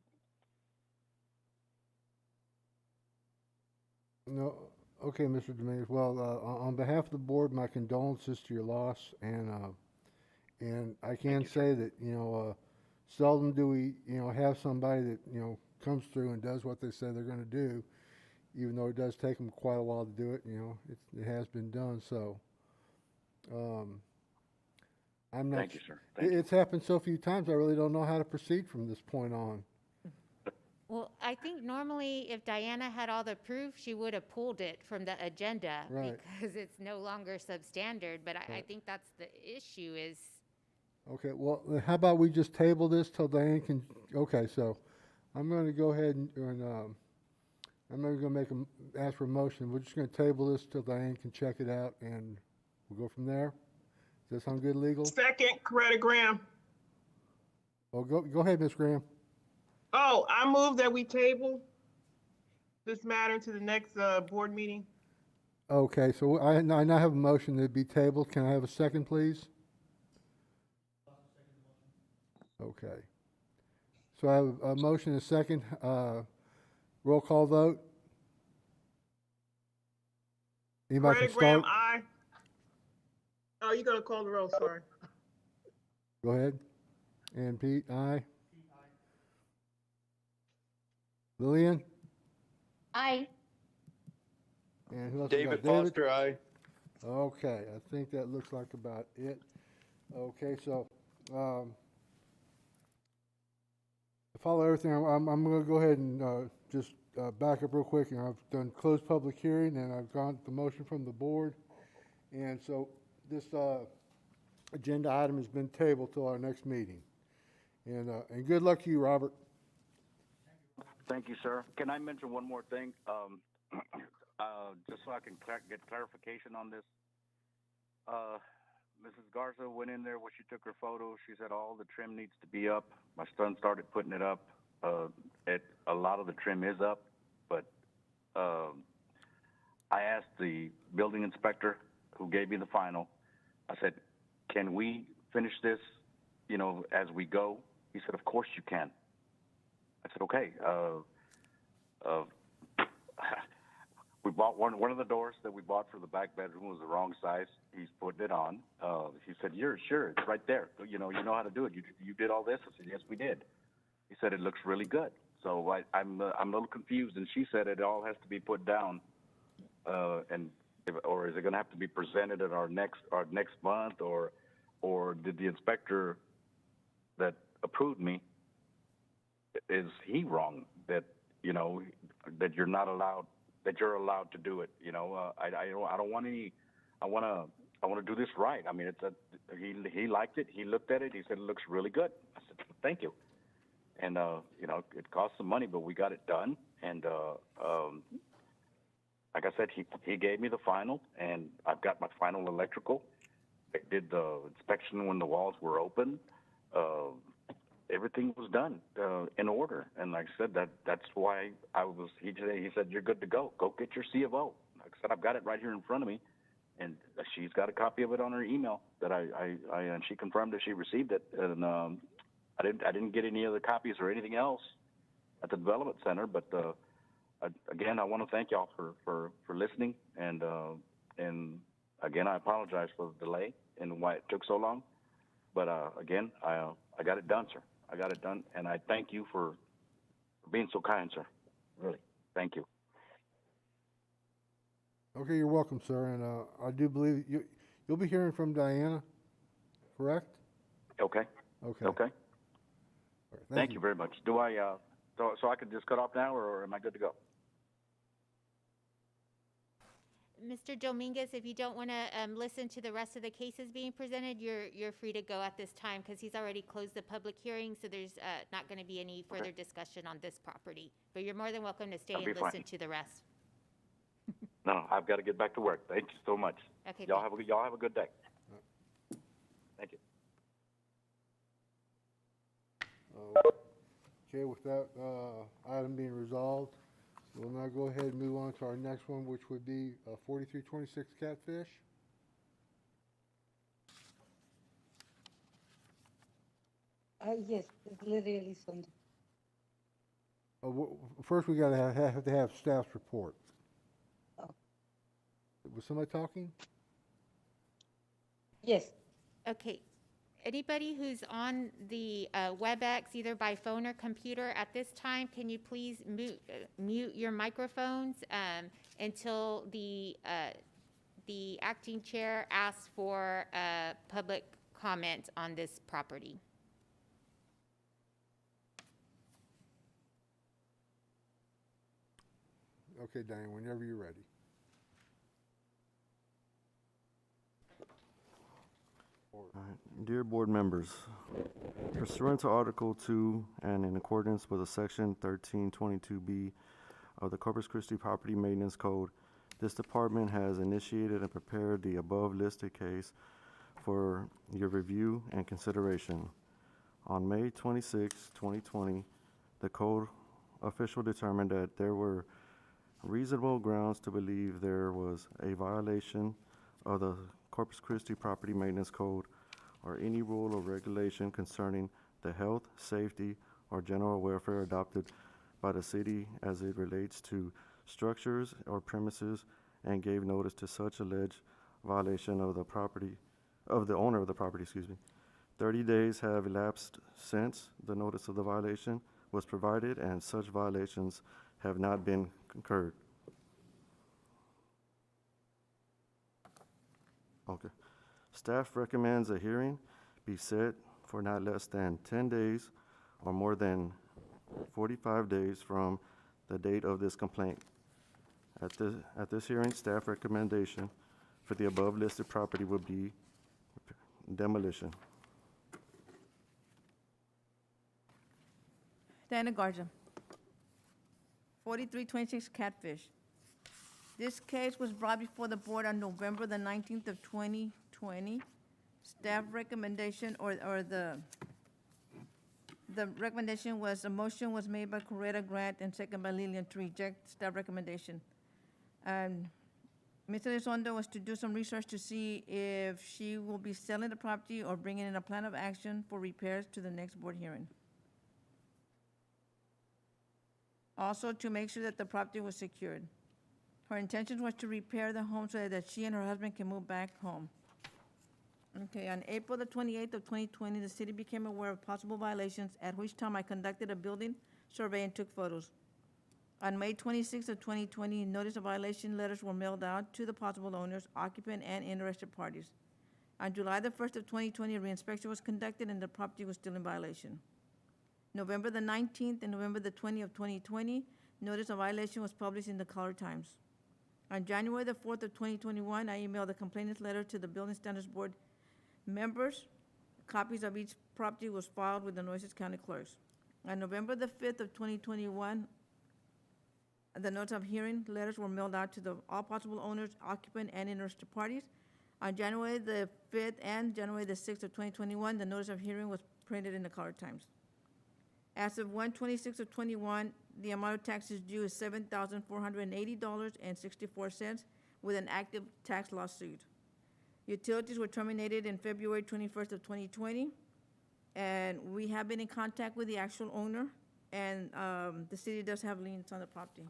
No, okay, Mr. Dominguez. Well, on behalf of the board, my condolences to your loss, and I can say that, seldom do we, have somebody that, comes through and does what they say they're gonna do, even though it does take them quite a while to do it, it has been done, so, I'm not. Thank you, sir. Thank you. It's happened so few times, I really don't know how to proceed from this point on. Well, I think normally if Diana had all the proof, she would have pulled it from the agenda Right. because it's no longer substandard, but I Right. think that's the issue is, Okay, well, how about we just table this till Diane can, okay, so I'm gonna go ahead and, I'm not gonna ask for a motion. We're just gonna table this till Diane can check it out and we'll go from there. Does that sound good, legal? Second, Coretta Graham. Well, go ahead, Ms. Graham. Oh, I move that we table this matter to the next board meeting. Okay, so I now have a motion to be tabled. Can I have a second, please? Okay. So I have a motion and a second. Roll call vote. Anybody can Coretta Graham, start? aye. Oh, you gotta call the roll, sorry. Go ahead. And Pete, aye. Lillian? Aye. And who else we got? David Foster, aye. Okay, I think that looks like about it. Okay, so, to follow everything, I'm gonna go ahead and, just, back up real quick, and I've done closed public hearing, and I've gone the motion from the board. And so, this, agenda item has been tabled till our next meeting. And good luck to you, Robert. Thank you, sir. Can I mention one more thing? Just so I can get clarification on this. Mrs. Garza went in there when she took her photo. She said all the trim needs to be up. My son started putting it up. A lot of the trim is up, but I asked the building inspector who gave me the final. I said, "Can we finish this, as we go?" He said, "Of course you can." I said, "Okay." We bought one of the doors that we bought for the back bedroom was the wrong size. He's putting it on. He said, "Sure, it's right there. You know how to do it. You did all this." I said, "Yes, we did." He said, "It looks really good." So I'm a little confused. And she said it all has to be put down, or is it going to have to be presented at our next month, or did the inspector that approved me, is he wrong that that you're not allowed, that you're allowed to do it? I don't want any. I want to do this right. I mean, he liked it. He looked at it. He said it looks really good. I said, "Thank you." And it cost some money, but we got it done. And like I said, he gave me the final, and I've got my final electrical. I did the inspection when the walls were open. Everything was done in order, and like I said, that's why he said, "You're good to go. Go get your C of O." Like I said, I've got it right here in front of me, and she's got a copy of it on her email that and she confirmed that she received it. And I didn't get any other copies or anything else at the development center. But again, I want to thank y'all for listening, and again, I apologize for the delay and why it took so long. But again, I got it done, sir. I got it done, and I thank you for being so kind, sir. Really, thank you. Okay, you're welcome, sir. And I do believe you'll be hearing from Diana, correct? Okay. Okay. Okay. All right, Thank you very much. Do I so I can just cut off now, or am I good to go? Mr. Dominguez, if you don't want to listen to the rest of the cases being presented, you're free to go at this time because he's already closed the public hearing, so there's not going to be any further discussion on this property. But you're more than welcome to stay That'll and be fine. listen to the rest. No, I've got to get back to work. Thank you so much. Okay. Y'all have a good day. Thank you. Okay, with that item being resolved, we'll now go ahead and move on to our next one, which would be 4326 Catfish. Yes, it's Lydia Elizondo. First, we gotta have to have staff's report. Oh. Was somebody talking? Yes, Okay. Anybody who's on the WebEx, either by phone or computer at this time, can you please mute your microphones until the acting chair asks for public comment on this property? Okay, Diane, whenever you're ready. Dear board members, pursuant to Article 2 and in accordance with the Section 1322B of the Corpus Christi Property Maintenance Code, this department has initiated and prepared the above listed case for your review and consideration. On May 26, 2020, the code official determined that there were reasonable grounds to believe there was a violation of the Corpus Christi Property Maintenance Code or any rule or regulation concerning the health, safety, or general welfare adopted by the city as it relates to structures or premises, and gave notice to such alleged violation of the owner of the property, 30 days have elapsed since the notice of the violation was provided, and such violations have not been concurred. Okay. Staff recommends a hearing be set for not less than 10 days or more than 45 days from the date of this complaint. At this hearing, staff recommendation for the above listed property would be demolition. Diana Garza, 4326 Catfish. This case was brought before the board on November the 19th of 2020. Staff recommendation, or the recommendation was, a motion was made by Coretta Grant and second by Lillian to reject staff recommendation. Mr. Elizondo was to do some research to see if she will be selling the property or bringing in a plan of action for repairs to the next board hearing. Also, to make sure that the property was secured. Her intention was to repair the home so that she and her husband can move back home. Okay, on April the 28th of 2020, the city became aware of possible violations, at which time I conducted a building survey and took photos. On May 26th of 2020, notice of violation letters were mailed out to the possible owners, occupant, and interested parties. On July the 1st of 2020, a reinspection was conducted and the property was still in violation. November the 19th and November the 20th of 2020, notice of violation was published in the Color Times. On January the 4th of 2021, I emailed the complainant's letter to the Building Standards Board members. Copies of each property was filed with the Nueces County clerks. On November the 5th of 2021, the notice of hearing letters were mailed out to all possible owners, occupant, and interested parties. On January the 5th and January the 6th of 2021, the notice of hearing was printed in the Color Times. As of 1/26 of 21, the amount of taxes due is $7,480.64 with an active tax lawsuit. Utilities were terminated in February 21st of 2020, and we have been in contact with the actual owner, and the city does have liens on the property.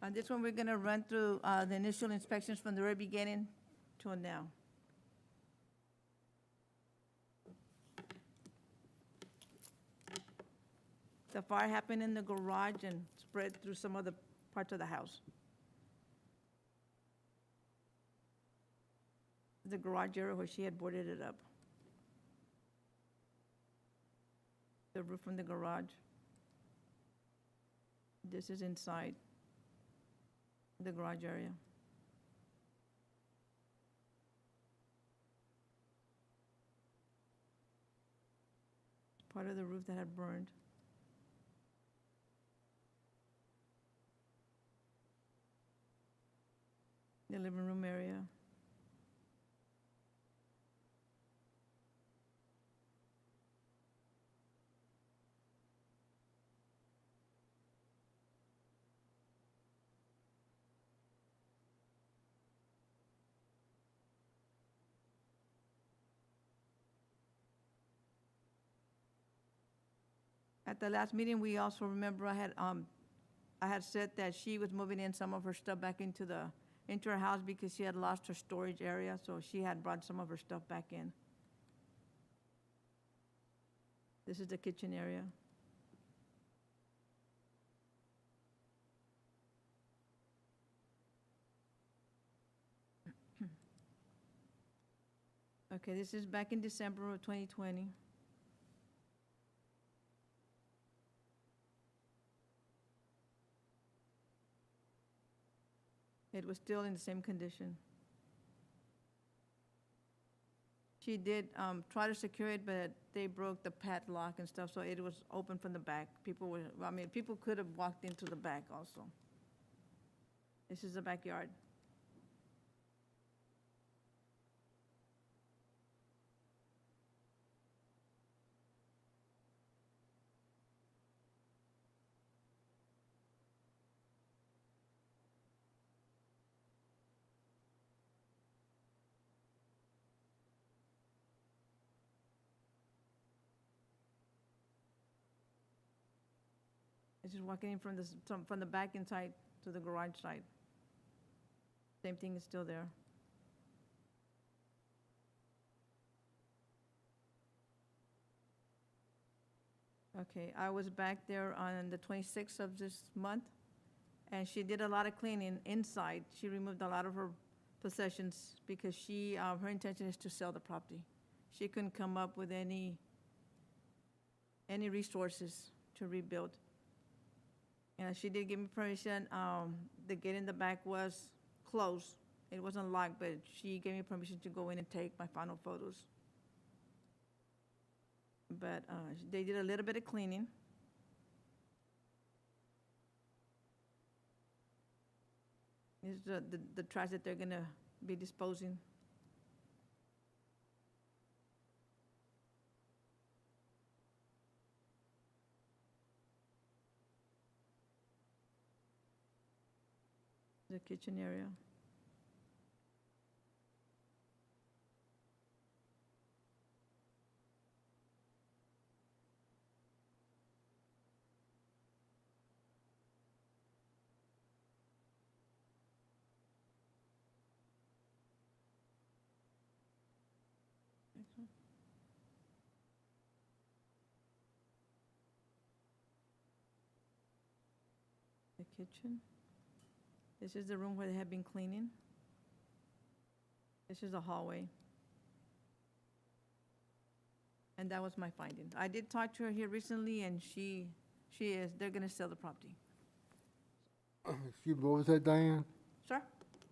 On this one, we're going to run through the initial inspections from the very beginning to now. The fire happened in the garage and spread through some other parts of the house. The garage area where she had boarded it up. The roof from the garage. This is inside the garage area. Part of the roof that had burned. The living room area. At the last meeting, we also remember I had said that she was moving in some of her stuff back into her house because she had lost her storage area, so she had brought some of her stuff back in. This is the kitchen area. Okay, this is back in December of 2020. It was still in the same condition. She did try to secure it, but they broke the padlock and stuff, so it was open from the back. People could have walked into the back also. This is the backyard. It's just walking in from the back inside to the garage side. Same thing is still there. Okay, I was back there on the 26th of this month, and she did a lot of cleaning inside. She removed a lot of her possessions because her intention is to sell the property. She couldn't come up with any resources to rebuild. And she did give me permission. The gate in the back was closed. It wasn't locked, but she gave me permission to go in and take my final photos. But they did a little bit of cleaning. This is the trash that they're gonna be disposing. The kitchen area. The kitchen. This is the room where they have been cleaning. This is the hallway. And that was my finding. I did talk to her here recently, and they're gonna sell the property. Excuse me, what was that, Diane? Sir?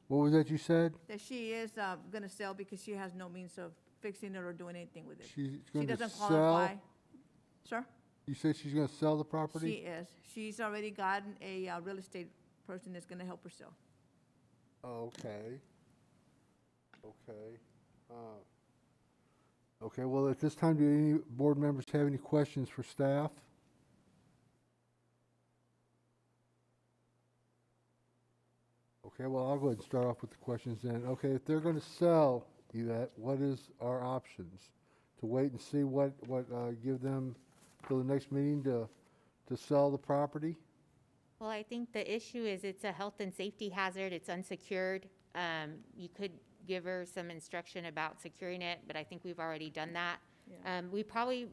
What was that you said? That she is gonna sell because she has no means of fixing it or doing anything with it. She's She going to doesn't sell? qualify. Sir? You said she's going to sell the property? She is. She's already gotten a real estate person that's gonna help her sell. Okay. Okay. Okay, well, at this time, do any board members have any questions for staff? Okay, well, I'll go ahead and start off with the questions then. Okay, if they're going to sell, Yvette, what is our options? To wait and see what give them till the next meeting to sell the property? Well, I think the issue is it's a health and safety hazard. It's unsecured. You could give her some instruction about securing it, but I think we've already done that. Yeah. We probably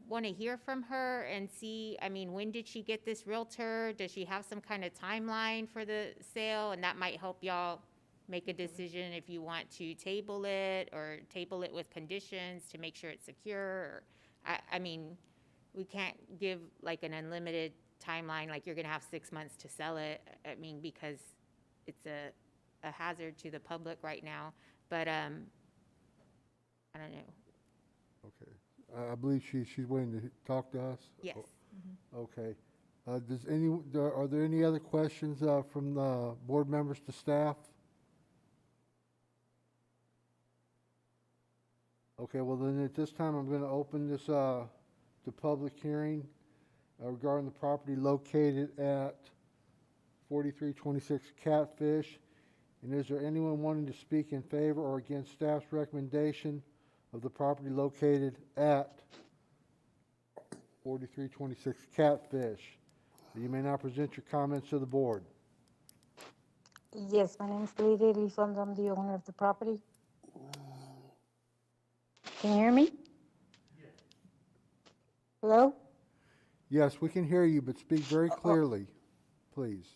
want to hear from her and see, when did she get this realtor? Does she have some kind of timeline for the sale? And that might help y'all make a decision if you want to table it or table it with conditions to make sure it's secure. We can't give like an unlimited timeline, like you're going to have 6 months to sell it, because it's a hazard to the public right now. But I don't know. Okay. I believe she's waiting to talk to us? Yes. Okay. Are there any other questions from the board members to staff? Okay, well then at this time, I'm going to open this to public hearing regarding the property located at 4326 Catfish. And is there anyone wanting to speak in favor or against staff's recommendation of the property located at 4326 Catfish. You may now present your comments to the board. Yes, my name is Lydia Elizondo. I'm the owner of the property. Can you hear me? Hello? Yes, we can hear you, but speak very clearly, please.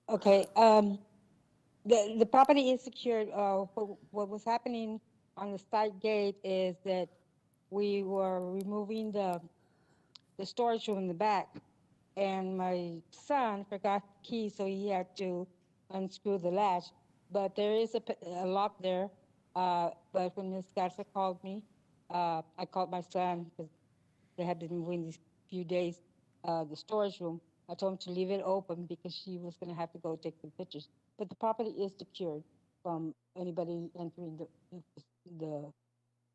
Okay, the property is secured. What was happening on the side gate is that we were removing the storage room in the back, and my son forgot the key, so he had to unscrew the latch. But there is a lock there. But when Ms. Garza called me, I called my son because they had been moving these few days, the storage room. I told him to leave it open because she was going to have to go take some pictures. But the property is secured from anybody entering the,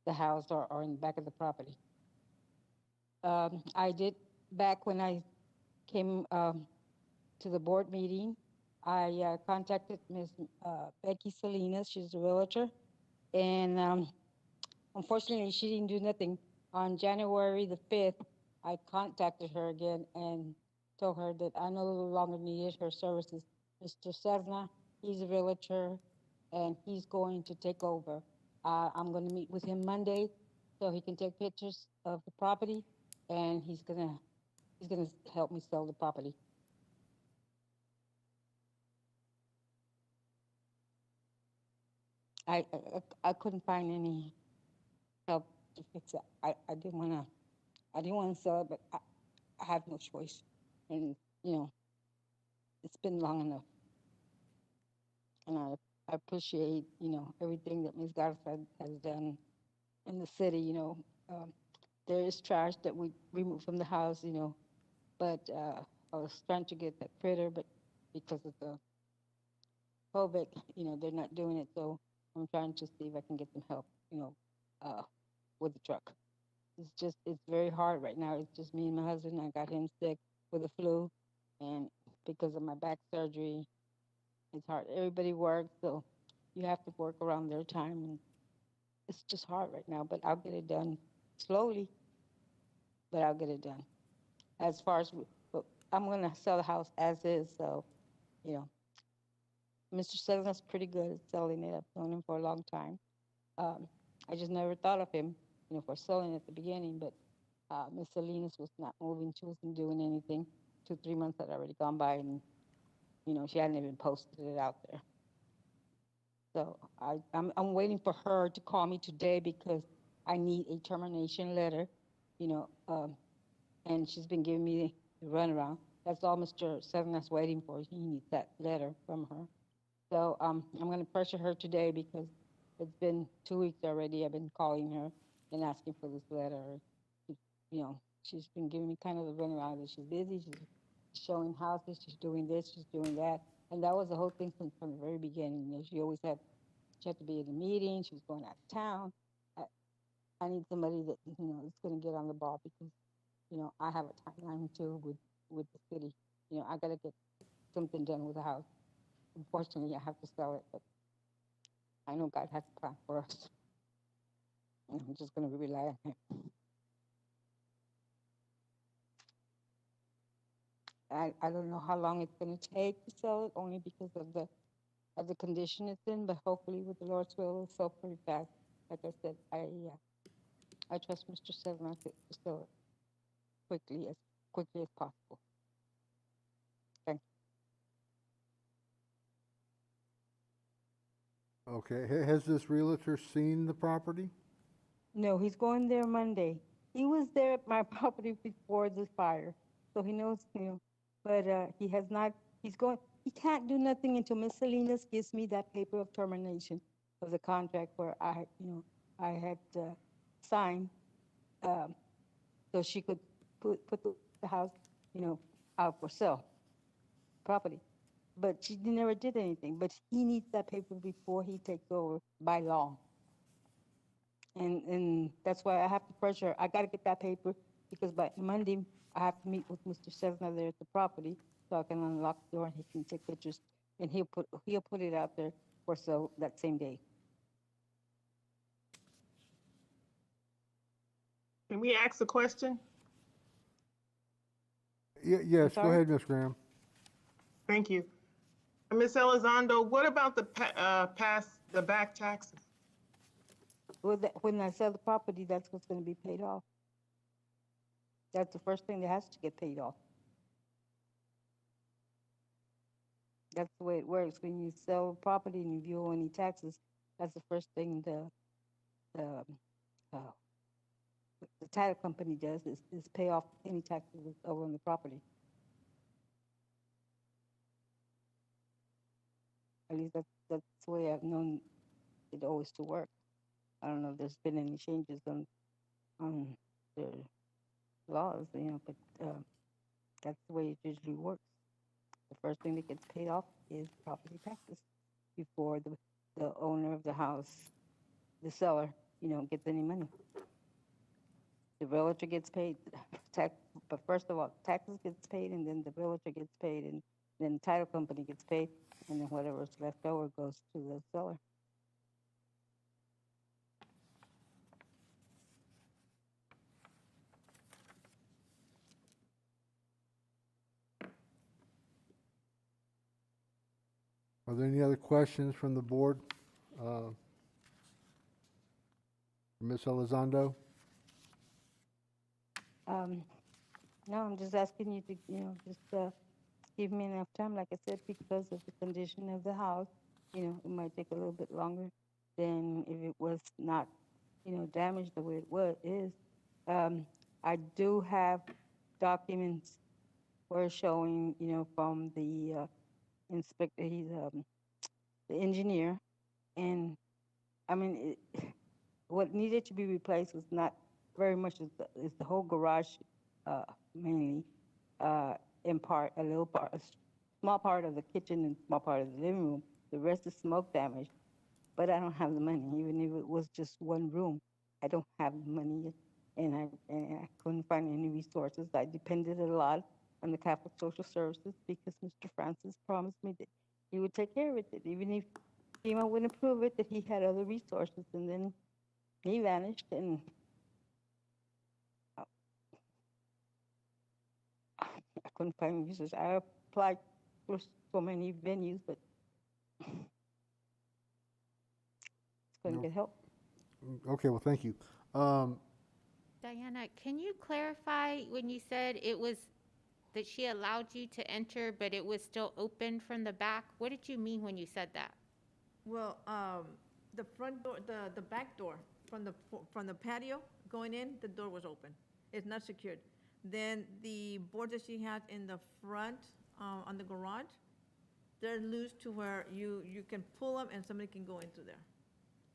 the house or in the back of the property. I did, back when I came to the board meeting, I contacted Ms. Becky Salinas, she's a realtor, and unfortunately, she didn't do nothing. On January the 5th, I contacted her again and told her that I no longer needed her services. Mr. Serna, he's a realtor, and he's going to take over. I'm going to meet with him Monday so he can take pictures of the property, and he's gonna help me sell the property. I couldn't find any help to fix it. I didn't wanna sell it, but I have no choice. And, you know, it's been long enough. And I appreciate, you know, everything that Ms. Garza has done in the city, you know. There is trash that we remove from the house, you know, but I was trying to get that critter, but because of the COVID, you know, they're not doing it, so I'm trying to see if I can get them help, you know, with the truck. It's very hard right now. It's just me and my husband. I got him sick with the flu, and because of my back surgery, it's hard. Everybody works, so you have to work around their time, and it's just hard right now. But I'll get it done slowly, but I'll get it done. As far as, but I'm gonna sell the house as is, so, you know, Mr. Sutherland's pretty good at selling it. I've known him for a long time. I just never thought of him, you know, for selling at the beginning, but Miss Salinas was not moving. She wasn't doing anything. 2, 3 months had already gone by, and, you know, she hadn't even posted it out there. So I'm waiting for her to call me today because I need a termination letter, you know, and she's been giving me the runaround. That's all Mr. Sutherland's waiting for. He needs that letter from her. So I'm going to pressure her today because it's been 2 weeks already. I've been calling her and asking for this letter. You know, she's been giving me kind of the runaround that she's busy. She's showing houses. She's doing this. She's doing that. And that was the whole thing from the very beginning. You know, she had to be at a meeting. She was going out of town. I need somebody that, you know, is going to get on the ball because, you know, I have a timeline too with the city. You know, I got to get something done with the house. Unfortunately, I have to sell it, but I know God has a plan for us. And I'm just going to rely on Him. I don't know how long it's going to take to sell it, only because of the condition it's in, but hopefully with the Lord's will, it'll sell pretty fast. Like I said, I trust Mr. Sedman to sell it quickly as possible. Thank you. Okay, has this realtor seen the property? No, he's going there Monday. He was there at my property before this fire, so he knows, you know, but he has not, he can't do nothing until Miss Salinas gives me that paper of termination of the contract where I had signed, so she could put the house, you know, out for sale, property. But she never did anything, but he needs that paper before he takes over by law. And that's why I have to pressure her. I got to get that paper because by Monday, I have to meet with Mr. Sesna there at the property so I can unlock the door and he can take pictures and he'll put it out there for sale that same day. Can we ask a question? Yes, go sorry? ahead, Ms. Graham. Thank you. Ms. Elizondo, what about the the back taxes? When I sell the property, that's what's gonna be paid off. That's the first thing that has to get paid off. That's the way it works. When you sell a property and if you owe any taxes, that's the first thing the, uh, the title company does is pay off any taxes that's owed on the property. At least that's the way I've known it always to work. I don't know if there's been any changes on the laws, but that's the way it usually works. The first thing that gets paid off is property taxes before the owner of the house, the seller, gets any money. The realtor gets paid, but first of all, taxes gets paid, and then the realtor gets paid, and then the title company gets paid, and then whatever's left over goes to the seller. Are there any other questions from the board? Ms. Elizondo? No, I'm just asking you to, just give me enough time, like I said, because of the condition of the house. It might take a little bit longer than if it was not, damaged the way it is. I do have documents were showing, from the inspector, he's the engineer, and I mean, what needed to be replaced was not very much is the whole garage, mainly, in part, a little part, a small part of the kitchen and small part of the living room. The rest is smoke damage, but I don't have the money. Even if it was just one room, I don't have the money, and I couldn't find any resources. I depended a lot on the Catholic Social Services because Mr. Francis promised me that he would take care of it, that even if FEMA wouldn't approve it, that he had other resources, and then he vanished, and I couldn't find resources. I applied for so many venues, but couldn't get help. Okay, well, thank you. Diana, can you clarify when you said it was that she allowed you to enter, but it was still open from the back? What did you mean when you said that? Well, the front door, the back door from the patio going in, the door was open. It's not secured. Then the boards that she had in the front, on the garage, they're loose to where you can pull them and somebody can go into there.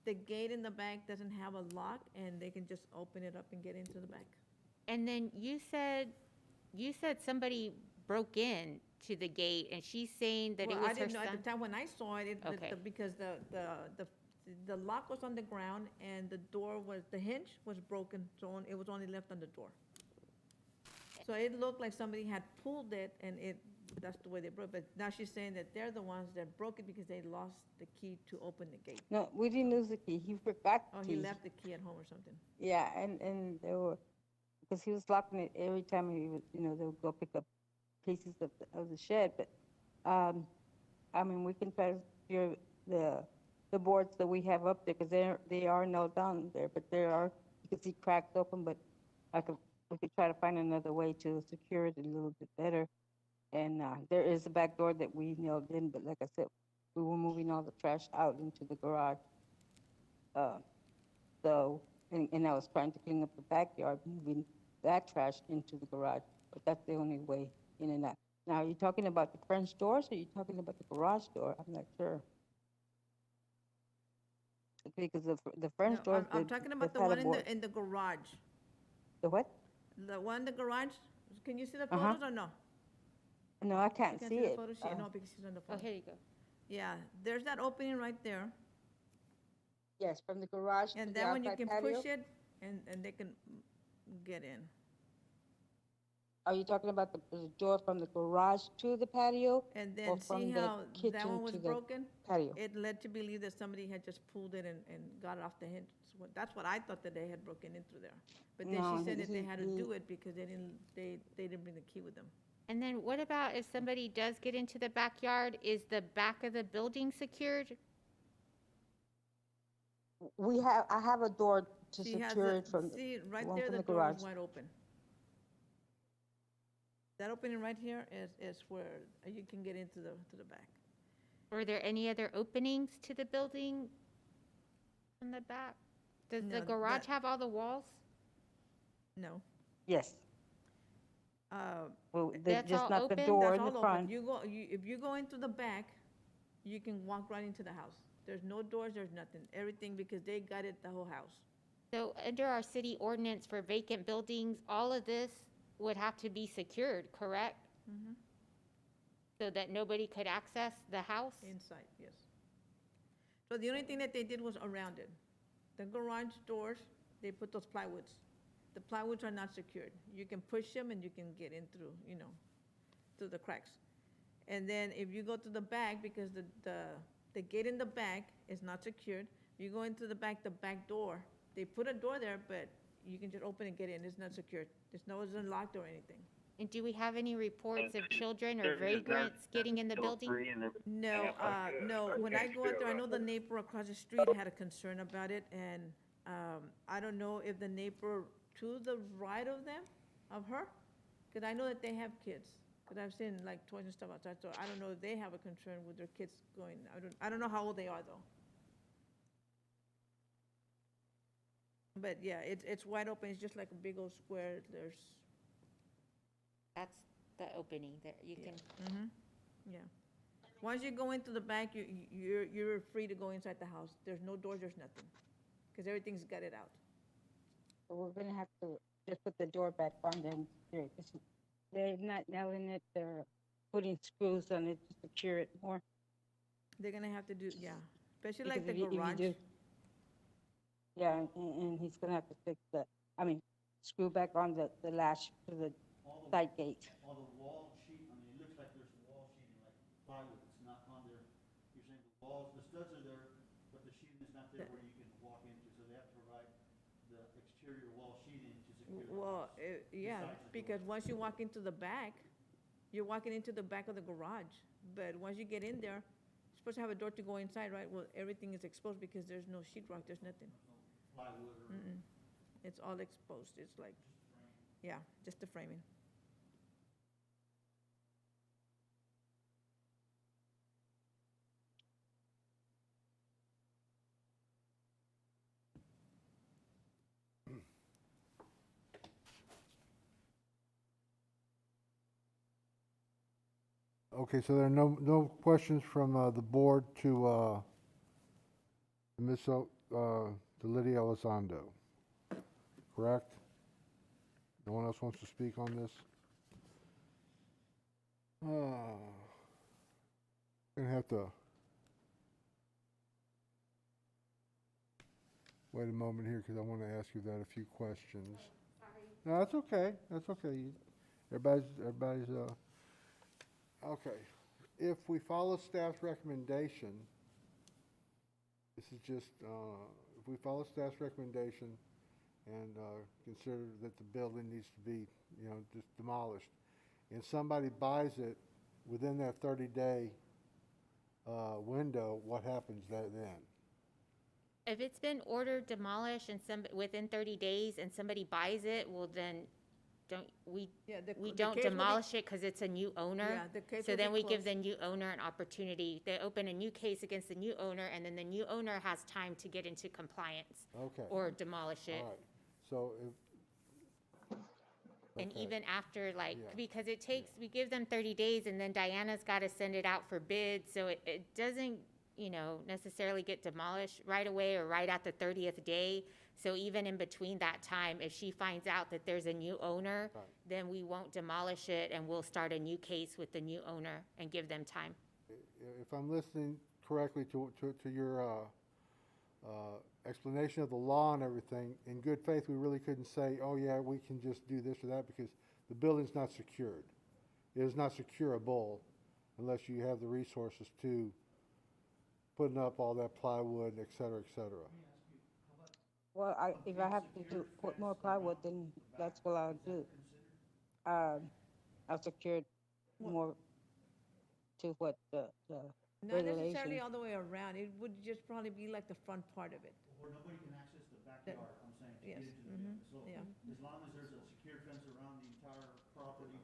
The gate in the back doesn't have a lock, and they can just open it up and get into the back. And then you said somebody broke in to the gate, and she's saying that Well, it was I didn't her know son. at the time when I saw it, Okay. because the lock was on the ground and the hinge was broken, so it was only left on the door. So it looked like somebody had pulled it, and that's the way they broke. But now she's saying that they're the ones that broke it because they lost the key to open the gate. No, we didn't lose the key. He forgot the Oh, key. he left the key at home or something. Yeah, and there were, because he was locking it every time he was, they would go pick up pieces of the shed. But, I mean, we can try to secure the boards that we have up there, because they are nailed down there, but you can see cracks open, but we could try to find another way to secure it a little bit better. And there is a back door that we nailed in, but like I said, we were moving all the trash out into the garage. And I was trying to clean up the backyard, moving that trash into the garage, but that's the only way in and out. Now, are you talking about the French doors, or are you talking about the garage door? I'm not sure. Because the French No, doors, I'm talking about the they've had one a board. in the garage. The what? The one in the garage. Can you see the Uh-huh. photos or no? No, I can't You can't see the it. photos? No, because she's on the Oh, phone. here you go. Yeah, there's that opening right there. Yes, from the garage to And the that one you outside can patio. push it, and they can get in. are you talking about the door from the garage to the patio? And Or then see from the how that kitchen one was to the broken? patio? It led to believe that somebody had just pulled it and got it off the hinge. That's what I thought, that they had broken in through there. But then No, she said that they he- had to he- do it because they didn't bring the key with them. And then what about if somebody does get into the backyard, is the back of the building secured? I have a door to She has secure a- it from, See, right one there, from the the door is garage. wide open. That opening right here is where you can get into the back. Are there any other openings to the building in the back? Does the No, garage that- have all the walls? No. Yes. Well, That's just all not the open? door That's in the all front. open. If you go into the back, you can walk right into the house. There's no doors, there's nothing. Everything, because they gutted the whole house. So under our city ordinance for vacant buildings, all of this would have to be secured, correct? Mhm. So that nobody could access the house? Inside, yes. So the only thing that they did was around it. The garage doors, they put those plywoods. The plywoods are not secured. You can push them and you can get in through, through the cracks. And then if you go to the back, because the gate in the back is not secured, you go into the back door, they put a door there, but you can just open and get in. It's not secured. It's locked or anything. And do we have any reports of children or vagrants getting in the building? No, no, when I go out there, I know the neighbor across the street had a concern about it, and, I don't know if the neighbor to the right of them, of her, because I know that they have kids, because I've seen like toys and stuff outside, so I don't know if they have a concern with their kids going, I don't know how old they are though. But yeah, it's wide open, it's just like a big old square, That's the opening there, you can, yeah. Once you go into the back, you're free to go inside the house. There's no doors, there's nothing, because everything's gutted out. So we're gonna have to just put the door back on then. They're not nailing it, they're putting screws on it to secure it more. They're gonna have to do, yeah, especially Because like the if you garage. do- Yeah, and he's gonna have to fix screw back on the latch to the All the, side gate. all the wall sheet, it looks like there's wall sheeting, like plywood, it's not on there. You're saying the walls, the studs are there, but the sheeting is not there where you can walk into, so they have to provide the exterior wall sheeting to secure the Well, house. yeah, besides the because door. once you walk into the back, you're walking into the back of the garage. But once you get in there, you're supposed to have a door to go inside, right? Well, everything is exposed because there's no sheetrock, there's nothing. Plywood or. It's all exposed, it's like, yeah, just the framing. Okay, so there are no questions from the board to to Lydia Elizondo, correct? No one else wants to speak on this? Gonna have to wait a moment here because I want to ask you that a few questions. No, that's okay. That's okay. Everybody's okay. If we follow staff's recommendation, this is just, if we follow staff's recommendation and consider that the building needs to be, just demolished, and somebody buys it within that 30-day window, what happens then? if it's been ordered demolished and within 30 days and somebody buys it, well then, we Yeah, the don't case will be- demolish it because it's a new owner. Yeah, the case So will then be we give closed. the new owner an opportunity. They open a new case against the new owner, and then the new owner has time to get into compliance Okay. or demolish it. All right. So And okay. even after, Yeah. because it takes, we give them 30 days, and then Diana's got to send it out for bid, so it doesn't, necessarily get demolished right away or right at the 30th day. So even in between that time, if she finds out that there's a new owner, Right. then we won't demolish it, and we'll start a new case with the new owner and give them time. If I'm listening correctly to your explanation of the law and everything, in good faith, we really couldn't say, oh yeah, we can just do this or that, because the building's not secured. It is not securable unless you have the resources to putting up all that plywood, et cetera, et cetera. Well, if I have to put more plywood, then that's what I'll do. I'll secure it more to what the Not necessarily regulations. all the way around. It would just probably be like the front part of it. Where nobody can access the backyard, I'm saying, to get Yes, into the building. So yeah. as long as there's a secure fence around the entire property,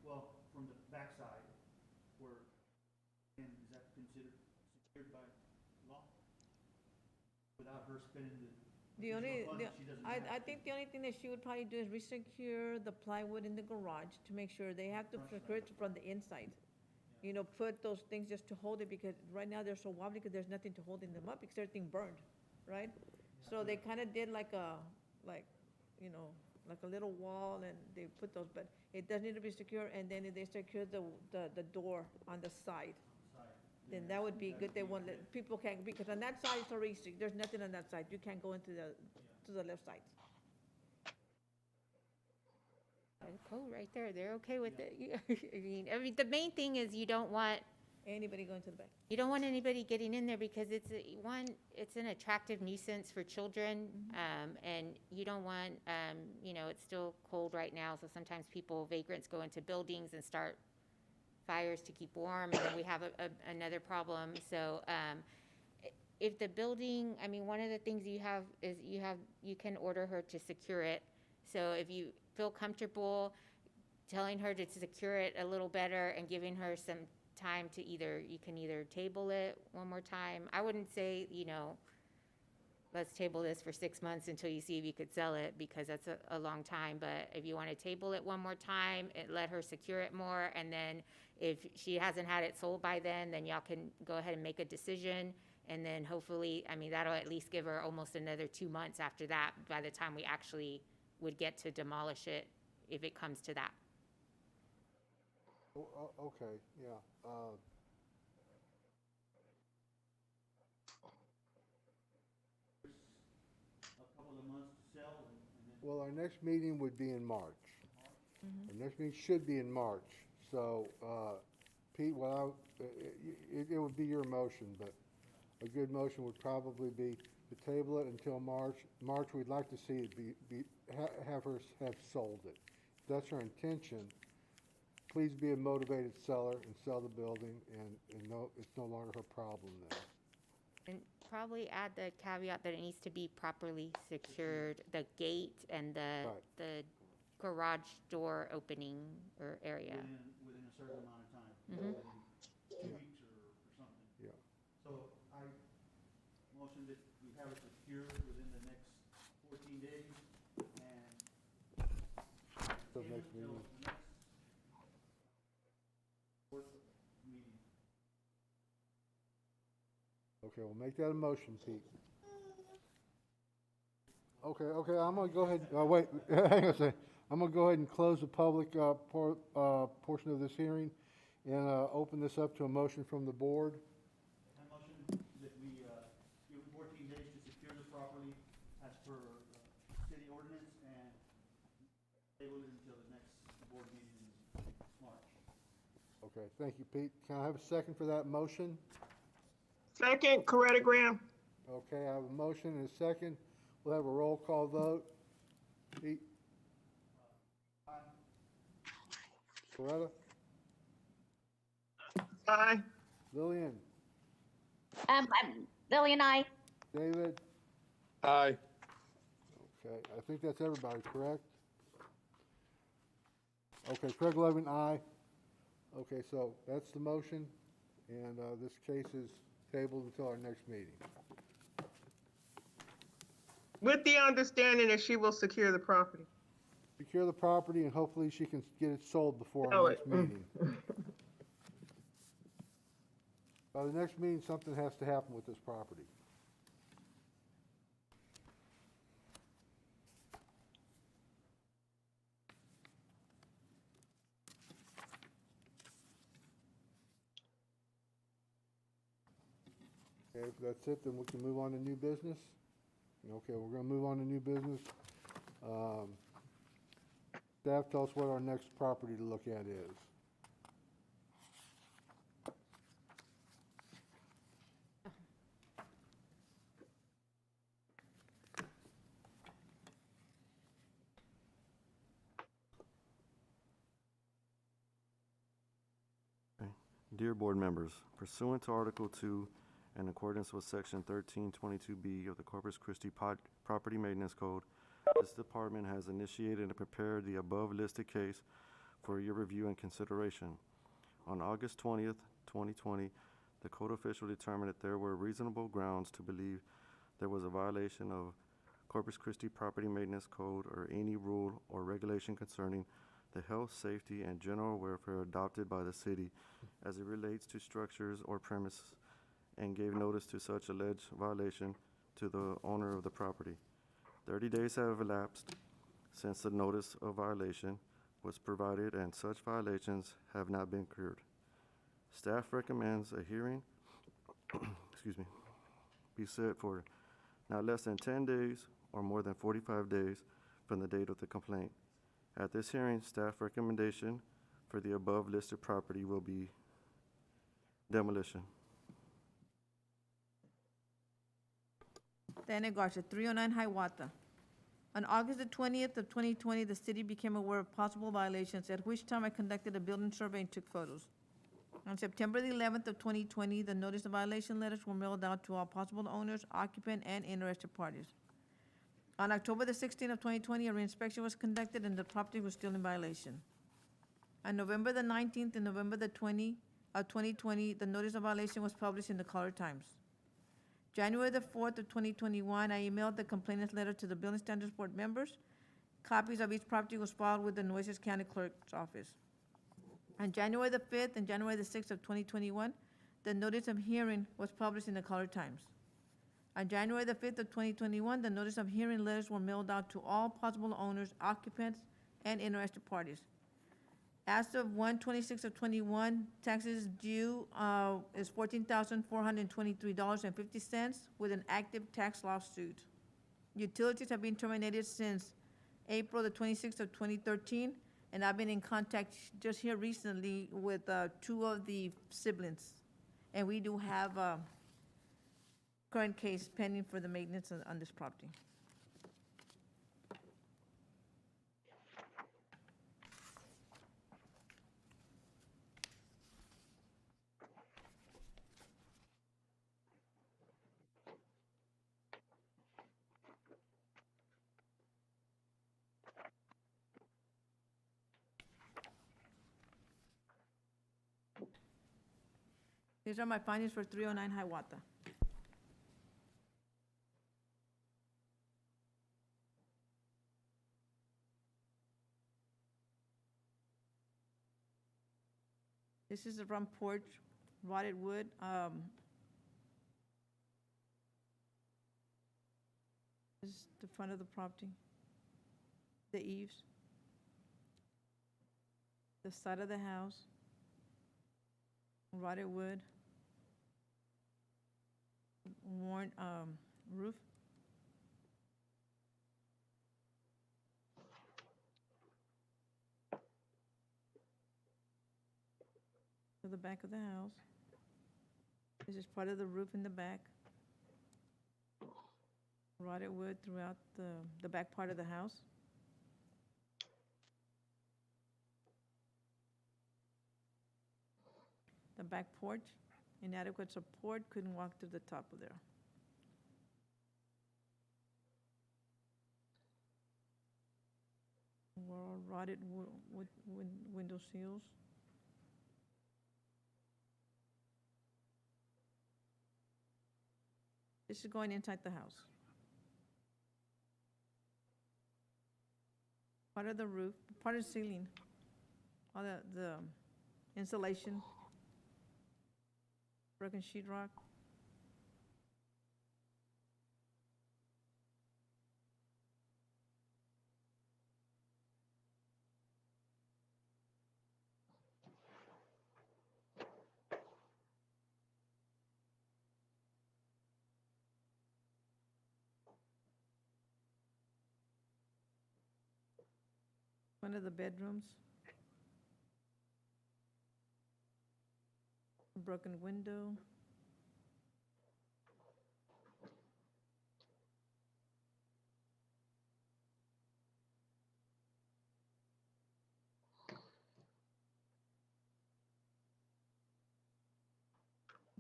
well, from the backside, where, and is that considered secured by law? Without her spending The only, additional funds she doesn't have. I think the only thing that she would probably do is resecure the plywood in the garage to make sure they have to secure it from the inside. You know, put those things just to hold it, because right now they're so wobbly because there's nothing to holding them up because everything burned, right? So they kind of did like a, you know, like a little wall, and they put those, but it does need to be secure, and then if they secure the door on the side, then that would be good. They won't let, people can't, because on that side it's already, there's nothing on that side. You can't go into to the left side. Code right there. They're okay with it. I mean, the main thing is you don't want Anybody going to the back. You don't want anybody getting in there because it's it's an attractive nuisance for children, and you don't want, you know, it's still cold right now, so sometimes vagrants go into buildings and start fires to keep warm, and then we have another problem. So, if the building, I mean, one of the things you have is you can order her to secure it. So if you feel comfortable telling her to secure it a little better and giving her some time to you can either table it one more time. I wouldn't say, you know, let's table this for 6 months until you see if you could sell it, because that's a long time. But if you want to table it one more time, let her secure it more, and then if she hasn't had it sold by then y'all can go ahead and make a decision. And then hopefully, I mean, that'll at least give her almost another 2 months after that, by the time we actually would get to demolish it, if it comes to that. Okay, yeah. A couple of months to sell, and then. Well, our next meeting would be in March. Our next meeting should be in March. So, Pete, it would be your motion, but a good motion would probably be to table it until March. March, we'd like to see it have her have sold it. If that's her intention, please be a motivated seller and sell the building, and it's no longer her problem then. And probably add the caveat that it needs to be properly secured, the gate and the garage door opening or area. Within a certain amount of time. Mhm. Within 2 weeks or something. Yeah. So I motion that we have it secured within the next 14 days, and So table next till meeting. the next fourth meeting. Okay, we'll make that a motion, Pete. Okay, I'm gonna go ahead, wait, hang on a second. I'm gonna go ahead and close the public portion of this hearing and open this up to a motion from the board. I motion that we give 14 days to secure the property as per city ordinance, and table it until the next board meeting in March. Okay, thank you, Pete. Can I have a second for that motion? Second, Coretta Graham. Okay, I have a motion and a second. We'll have a roll call vote. Pete? Coretta? Aye. Lillian? I'm Lily and I. David? Aye. Okay, I think that's everybody, correct? Okay, Craig Levin, aye. Okay, so that's the motion, and this case is tabled until our next meeting. With the understanding that she will secure the property. Secure the property, and hopefully she can get it sold before Sell our it. next meeting. By the next meeting, something has to happen with this property. Okay, if that's it, then we can move on to new business. Okay, we're gonna move on to new business. Staff, tell us what our next property to look at is. Dear board members, pursuant to Article 2, in accordance with Section 1322B of the Corpus Christi Property Maintenance Code, this department has initiated and prepared the above listed case for your review and consideration. On August 20th, 2020, the code official determined that there were reasonable grounds to believe there was a violation of Corpus Christi Property Maintenance Code or any rule or regulation concerning the health, safety, and general welfare adopted by the city as it relates to structures or premises, and gave notice to such alleged violation to the owner of the property. 30 days have elapsed since the notice of violation was provided, and such violations have not been cured. Staff recommends a hearing be set for not less than 10 days or more than 45 days from the date of the complaint. At this hearing, staff recommendation for the above listed property will be demolition. Diana Garcia, 309 Hiawatha. On August the 20th of 2020, the city became aware of possible violations, at which time I conducted a building survey and took photos. On September the 11th of 2020, the notice of violation letters were mailed out to all possible owners, occupant, and interested parties. On October the 16th of 2020, a reinspection was conducted and the property was still in violation. On November the 19th and November the 2020, the notice of violation was published in the Caller Times. January the 4th of 2021, I emailed the complainant's letter to the Building Standards Board members. Copies of each property was filed with the Nueces County Clerk's Office. On January the 5th and January the 6th of 2021, the notice of hearing was published in the Caller Times. On January the 5th of 2021, the notice of hearing letters were mailed out to all possible owners, occupants, and interested parties. As of 1/26 of 21, taxes due is $14,423.50 with an active tax lawsuit. Utilities have been terminated since April the 26th of 2013, and I've been in contact just here recently with two of the siblings. And we do have a current case pending for the maintenance on this property. These are my findings for 309 Hiawatha. This is the front porch, rotted wood. This is the front of the property. The eaves. The side of the house. Rotted wood. Worn roof. To the back of the house. This is part of the roof in the back. Rotted wood throughout the back part of the house. The back porch, inadequate support, couldn't walk to the top of there. Rotted wood window seals. This is going inside the house. Part of the roof, part of the ceiling, all the insulation, broken sheetrock. One of the bedrooms. A broken window.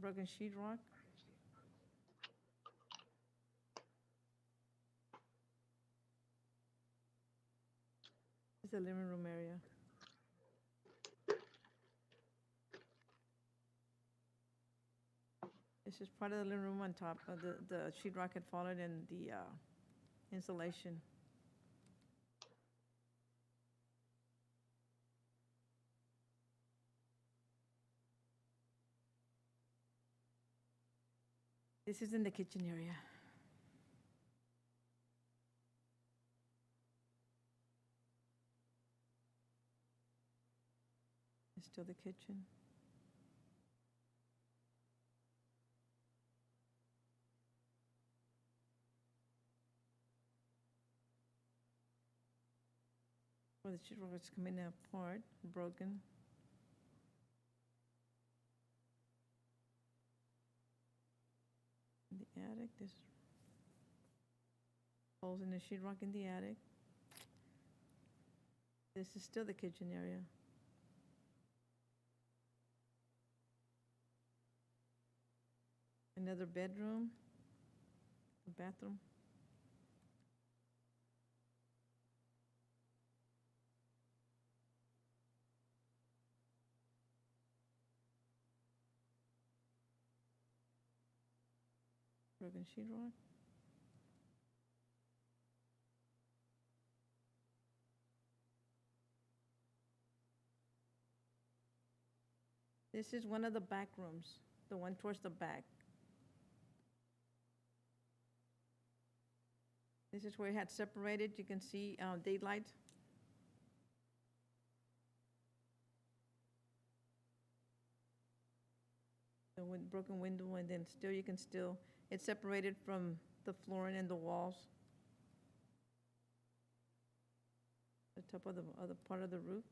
Broken sheetrock. It's the living room area. This is part of the living room on top. The sheetrock had fallen in the insulation. This is in the kitchen area. It's still the kitchen. Where the sheetrock is coming apart, broken. In the attic, there's holes in the sheetrock in the attic. This is still the kitchen area. Another bedroom, a bathroom. Broken sheetrock. This is one of the back rooms, the one towards the back. This is where it had separated. You can see daylight. The broken window, and then still you can still, it's separated from the flooring and the walls. The top of the other part of the roof.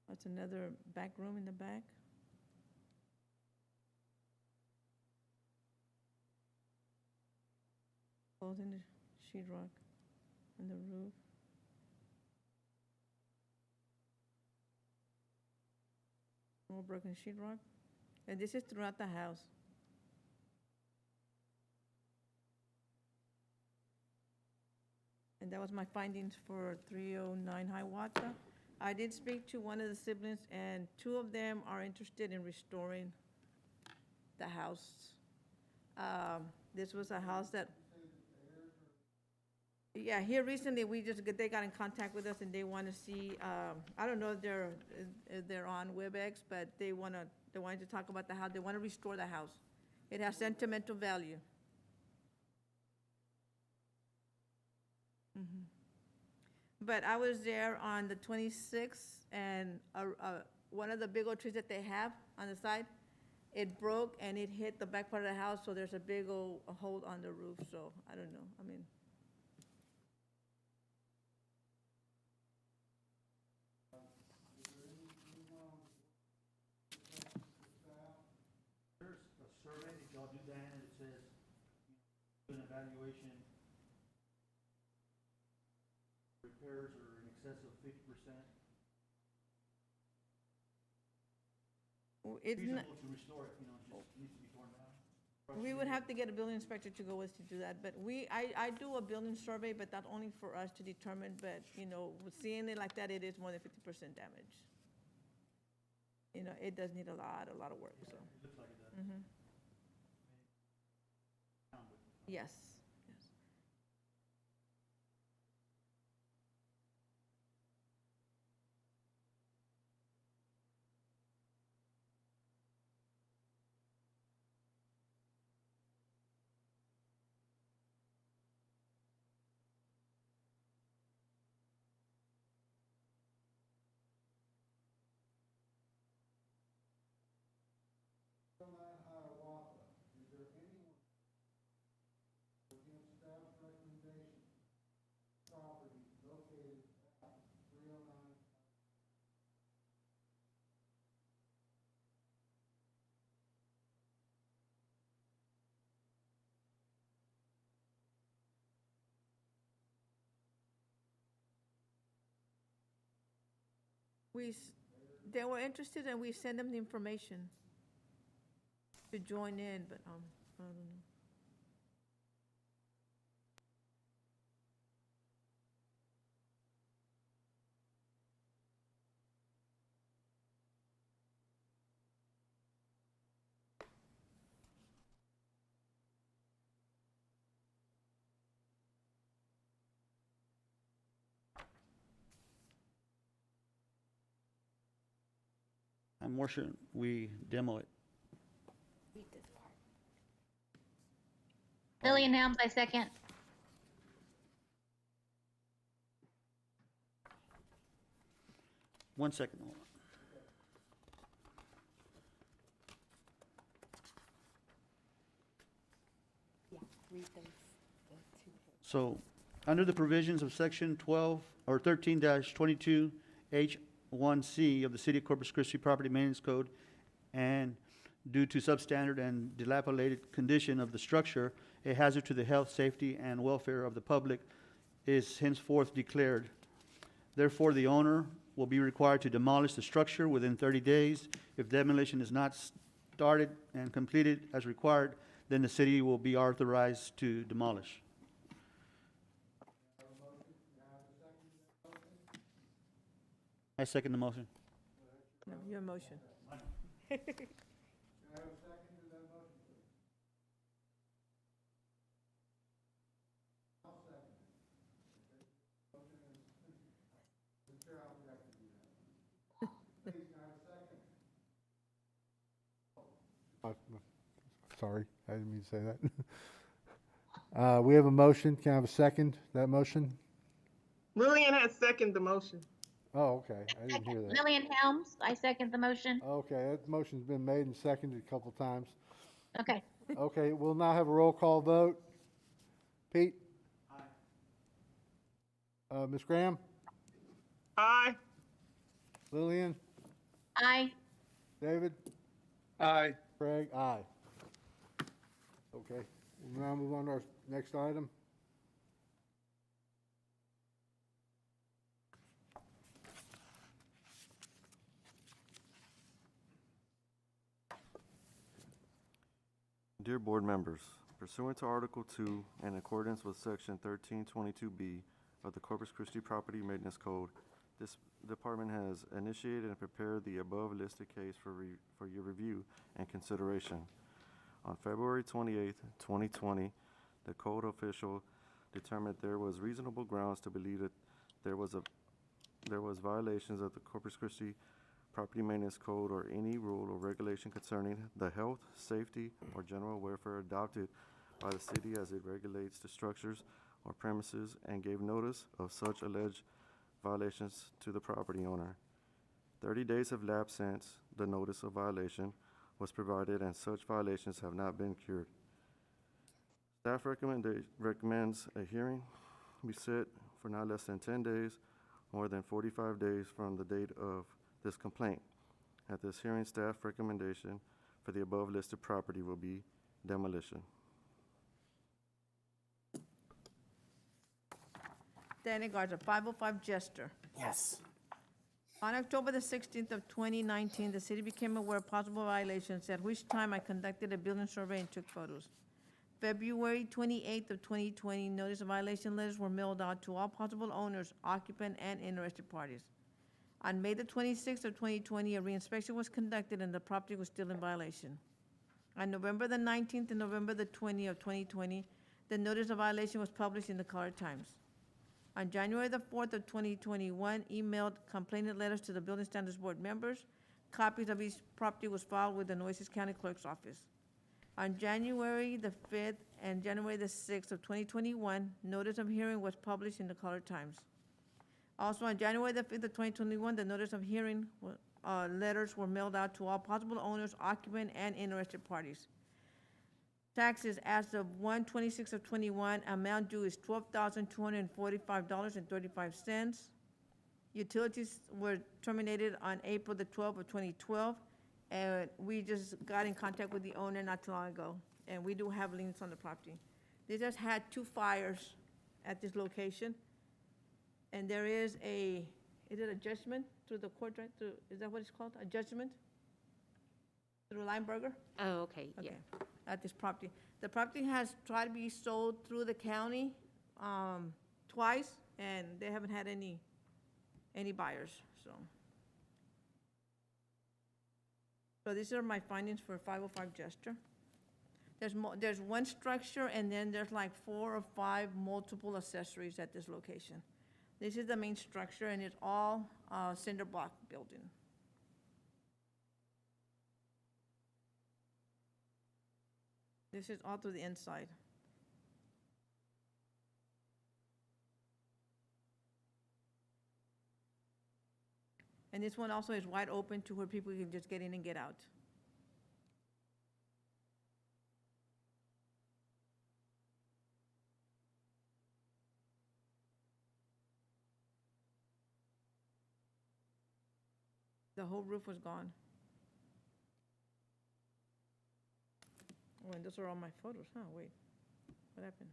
That's another back room in the back. Holes in the sheetrock on the roof. More broken sheetrock. And this is throughout the house. And that was my findings for 309 Hiawatha. I did speak to one of the siblings, and two of them are interested in restoring the house. This was a house that, yeah, here recently, they got in contact with us, and they want to see, I don't know if they're on WebEx, but they wanted to talk about the house. They want to restore the house. It has sentimental value. Mhm. But I was there on the 26th, and one of the big old trees that they have on the side, it broke and it hit the back part of the house, so there's a big old hole on the roof, so I don't know, I mean. There's a survey that y'all do, Diana, that says, do an evaluation, repairs are in excess of 50%. It's not, Feasible to restore it, just needs to be torn down. we would have to get a building inspector to go with to do that, but I do a building survey, but not only for us to determine, but, with seeing it like that, it is more than 50% damage. It does need a lot of work, so. It looks like it does. Mhm. Yes, yes. they were interested and we sent them the information to join in, but, I don't know. I'm motion, we demo it. Read this part. Lillian Helms, I second. One second, hold on. Yeah, read those, the two. So, under the provisions of section 12, or 13-22 H1C of the City of Corpus Christi Property Maintenance Code, and due to substandard and dilapidated condition of the structure, a hazard to the health, safety, and welfare of the public is henceforth declared. Therefore, the owner will be required to demolish the structure within 30 days. If demolition is not started and completed as required, then the city will be authorized to demolish. I second the motion. No, your motion. Sorry, I didn't mean to say that. We have a motion. Can I have a second, that motion? Lillian has seconded the motion. Oh, okay, I didn't hear that. Lillian Helms, I second the motion. Okay, that motion's been made and seconded a couple times. Okay. Okay, we'll now have a roll call vote. Pete? Aye. Ms. Graham? Aye. Lillian? Aye. David? Aye. Craig? Aye. Okay, we'll now move on to our next item. Dear board members, pursuant to Article 2 and in accordance with Section 1322B of the Corpus Christi Property Maintenance Code, this department has initiated and prepared the above listed case for your review and consideration. On February 28th, 2020, the code official determined there was reasonable grounds to believe that there was violations of the Corpus Christi Property Maintenance Code or any rule or regulation concerning the health, safety, or general welfare adopted by the city as it regulates the structures or premises, and gave notice of such alleged violations to the property owner. 30 days have lapsed since the notice of violation was provided, and such violations have not been cured. Staff recommends a hearing be set for not less than 10 days, more than 45 days from the date of this complaint. At this hearing, staff recommendation for the above listed property will be demolition. Danny Garza, 505 Jester. Yes. On October the 16th of 2019, the city became aware of possible violations, at which time I conducted a building survey and took photos. February 28th of 2020, notice of violation letters were mailed out to all possible owners, occupant, and interested parties. On May the 26th of 2020, a reinspection was conducted and the property was still in violation. On November the 19th and November the 20th of 2020, the notice of violation was published in the Color Times. On January the 4th of 2021, emailed complainant letters to the Building Standards Board members. Copies of each property was filed with the Nueces County Clerk's office. On January the 5th and January the 6th of 2021, notice of hearing was published in the Color Times. Also, on January the 5th of 2021, the notice of hearing letters were mailed out to all possible owners, occupant, and interested parties. Taxes as of 1/26 of 21, amount due is $12,245.35. Utilities were terminated on April the 12th of 2012, and we just got in contact with the owner not too long ago, and we do have liens on the property. They just had 2 fires at this location, and there is it a judgment through the court, right? Through, is that what it's called? A judgment? Through Lineberger? Oh, okay, yeah. Okay, at this property. The property has tried to be sold through the county, twice, and they haven't had any buyers, so. So these are my findings for 505 Jester. There's one structure, and then there's like 4 or 5 multiple accessories at this location. This is the main structure, and it's all cinder block building. This is all through the inside. And this one also is wide open to where people can just get in and get out. The whole roof was gone. Oh, and those are all my photos, huh? Wait, what happened?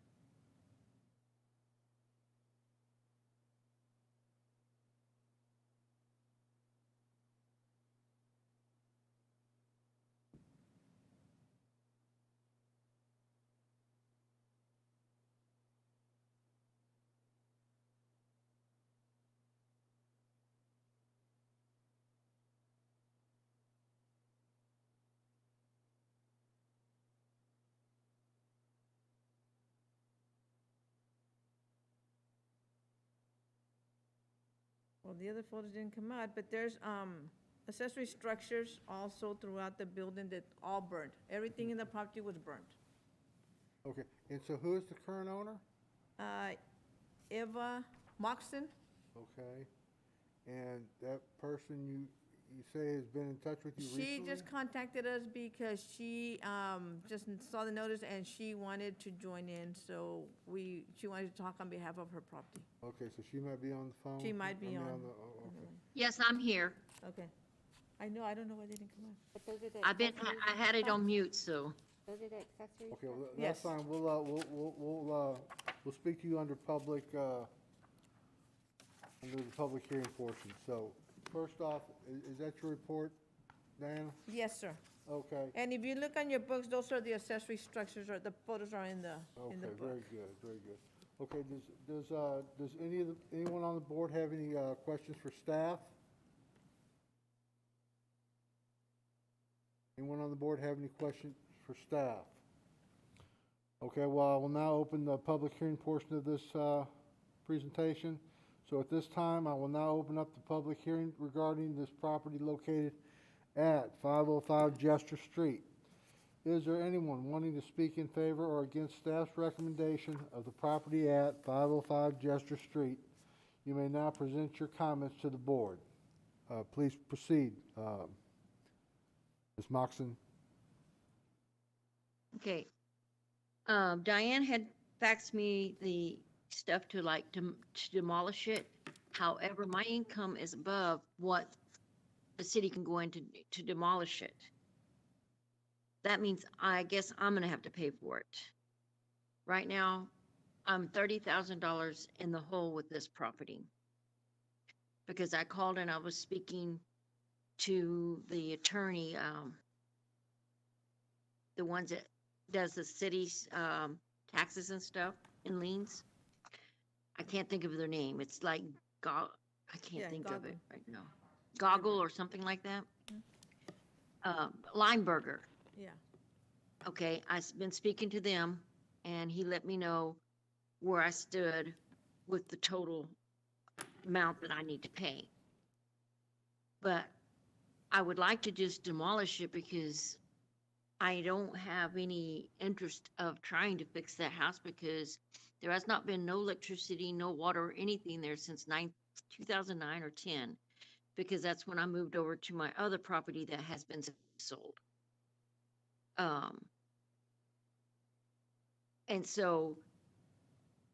Well, the other photos didn't come out, but there's accessory structures also throughout the building that all burned. Everything in the property was burnt. Okay, and so who is the current owner? Eva Moxon, Okay, and that person you say has been in touch with you recently? she just contacted us because she just saw the notice and she wanted to join in, so she wanted to talk on behalf of her property. Okay, so she might be on the phone? She might be I mean, on. okay. Yes, I'm here. Okay. I don't know why they didn't come out. But those are the I've been, accessories I had it on mute, so. Those are the accessories? Okay, well, Yes. that's fine, we'll speak to you under the public hearing portion. So, first off, is that your report, Diana? Yes, sir. Okay. And if you look on your books, those are the accessory structures, or the photos are in the Okay, book. very good, very good. Okay, does anyone on the board have any questions for staff? Anyone on the board have any questions for staff? Okay, well, I will now open the public hearing portion of this presentation. So at this time, I will now open up the public hearing regarding this property located at 505 Jester Street. Is there anyone wanting to speak in favor or against staff's recommendation of the property at 505 Jester Street? You may now present your comments to the board. Please proceed, Ms. Moxon. Okay. Diane had faxed me the stuff to demolish it. However, my income is above what the city can go into to demolish it. That means I guess I'm gonna have to pay for it. Right now, I'm $30,000 in the hole with this property. Because I called and I was speaking to the attorney, the ones that does the city's taxes and stuff and liens. I can't think of their name. It's like I can't Yeah, think of it Goggle. right now. Goggle or something like that. Lineberger. Yeah. Okay, I've been speaking to them and he let me know where I stood with the total amount that I need to pay. But I would like to just demolish it because I don't have any interest of trying to fix that house because there has not been no electricity, no water, or anything there since 2009 or 10, because that's when I moved over to my other property that has been sold. And so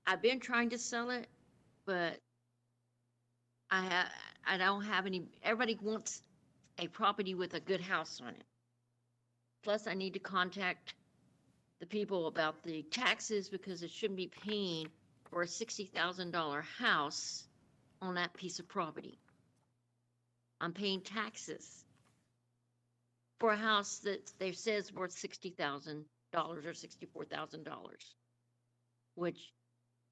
I've been trying to sell it, but I don't have any, everybody wants a property with a good house on it. Plus, I need to contact the people about the taxes because it shouldn't be paying for a $60,000 house on that piece of property. I'm paying taxes for a house that they says worth $60,000 or $64,000. Which,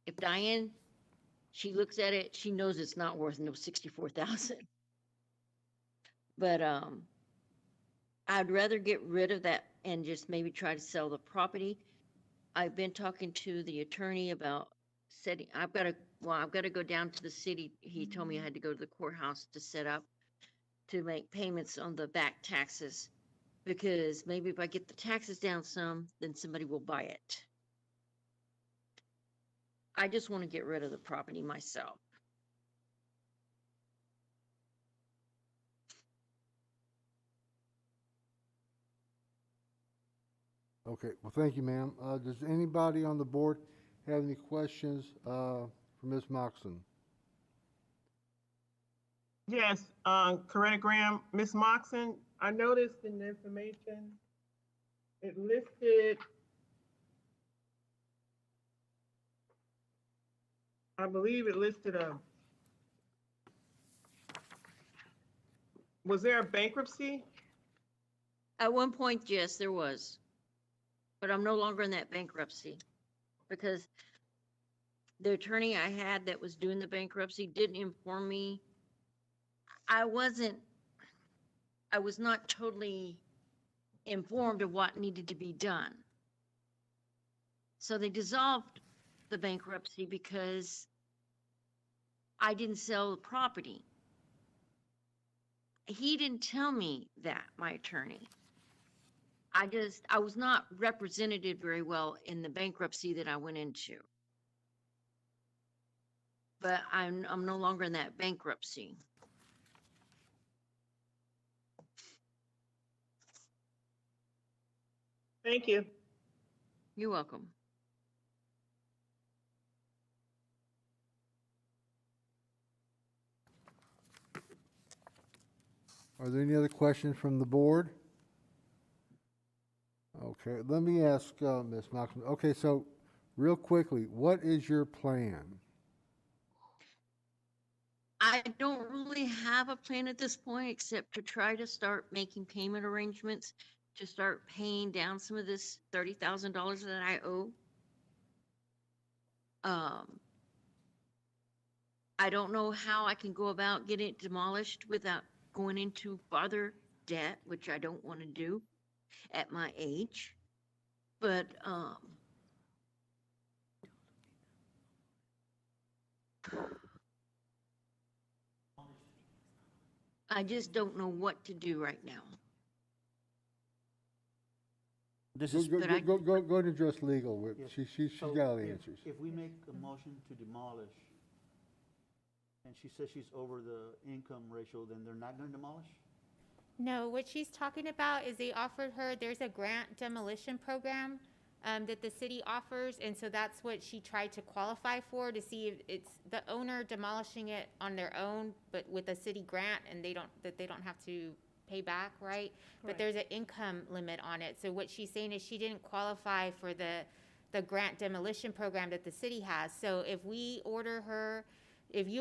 if Diane, she looks at it, she knows it's not worth no 64,000. But, I'd rather get rid of that and just maybe try to sell the property. I've been talking to the attorney about setting, I've got to go down to the city. He told me I had to go to the courthouse to set up, to make payments on the back taxes. Because maybe if I get the taxes down some, then somebody will buy it. I just want to get rid of the property myself. Okay, well, thank you, ma'am. Does anybody on the board have any questions for Ms. Moxon? Yes, Coretta Graham, Ms. Moxon, I noticed in the information, it listed, I believe it listed was there a bankruptcy? At one point, yes, there was. But I'm no longer in that bankruptcy because the attorney I had that was doing the bankruptcy didn't inform me. I was not totally informed of what needed to be done. So they dissolved the bankruptcy because I didn't sell the property. He didn't tell me that, my attorney. I was not represented very well in the bankruptcy that I went into. But I'm no longer in that bankruptcy. Thank you. You're welcome. Are there any other questions from the board? Okay, let me ask Ms. Moxon. Okay, so real quickly, what is your plan? I don't really have a plan at this point except to try to start making payment arrangements to start paying down some of this $30,000 that I owe. I don't know how I can go about getting it demolished without going into further debt, which I don't want to do at my age. But I just don't know what to do right now. This Go, is, go, But I- go, go, go and address legal with, Yes. she's so got all the if- answers. If we make a motion to demolish, and she says she's over the income ratio, then they're not gonna demolish? No, what she's talking about is they offered her, there's a grant demolition program that the city offers, and so that's what she tried to qualify for, to see if it's the owner demolishing it on their own, but with a city grant, and they don't have to pay back, right? But Right. there's an income limit on it. So what she's saying is she didn't qualify for the grant demolition program that the city has. So if you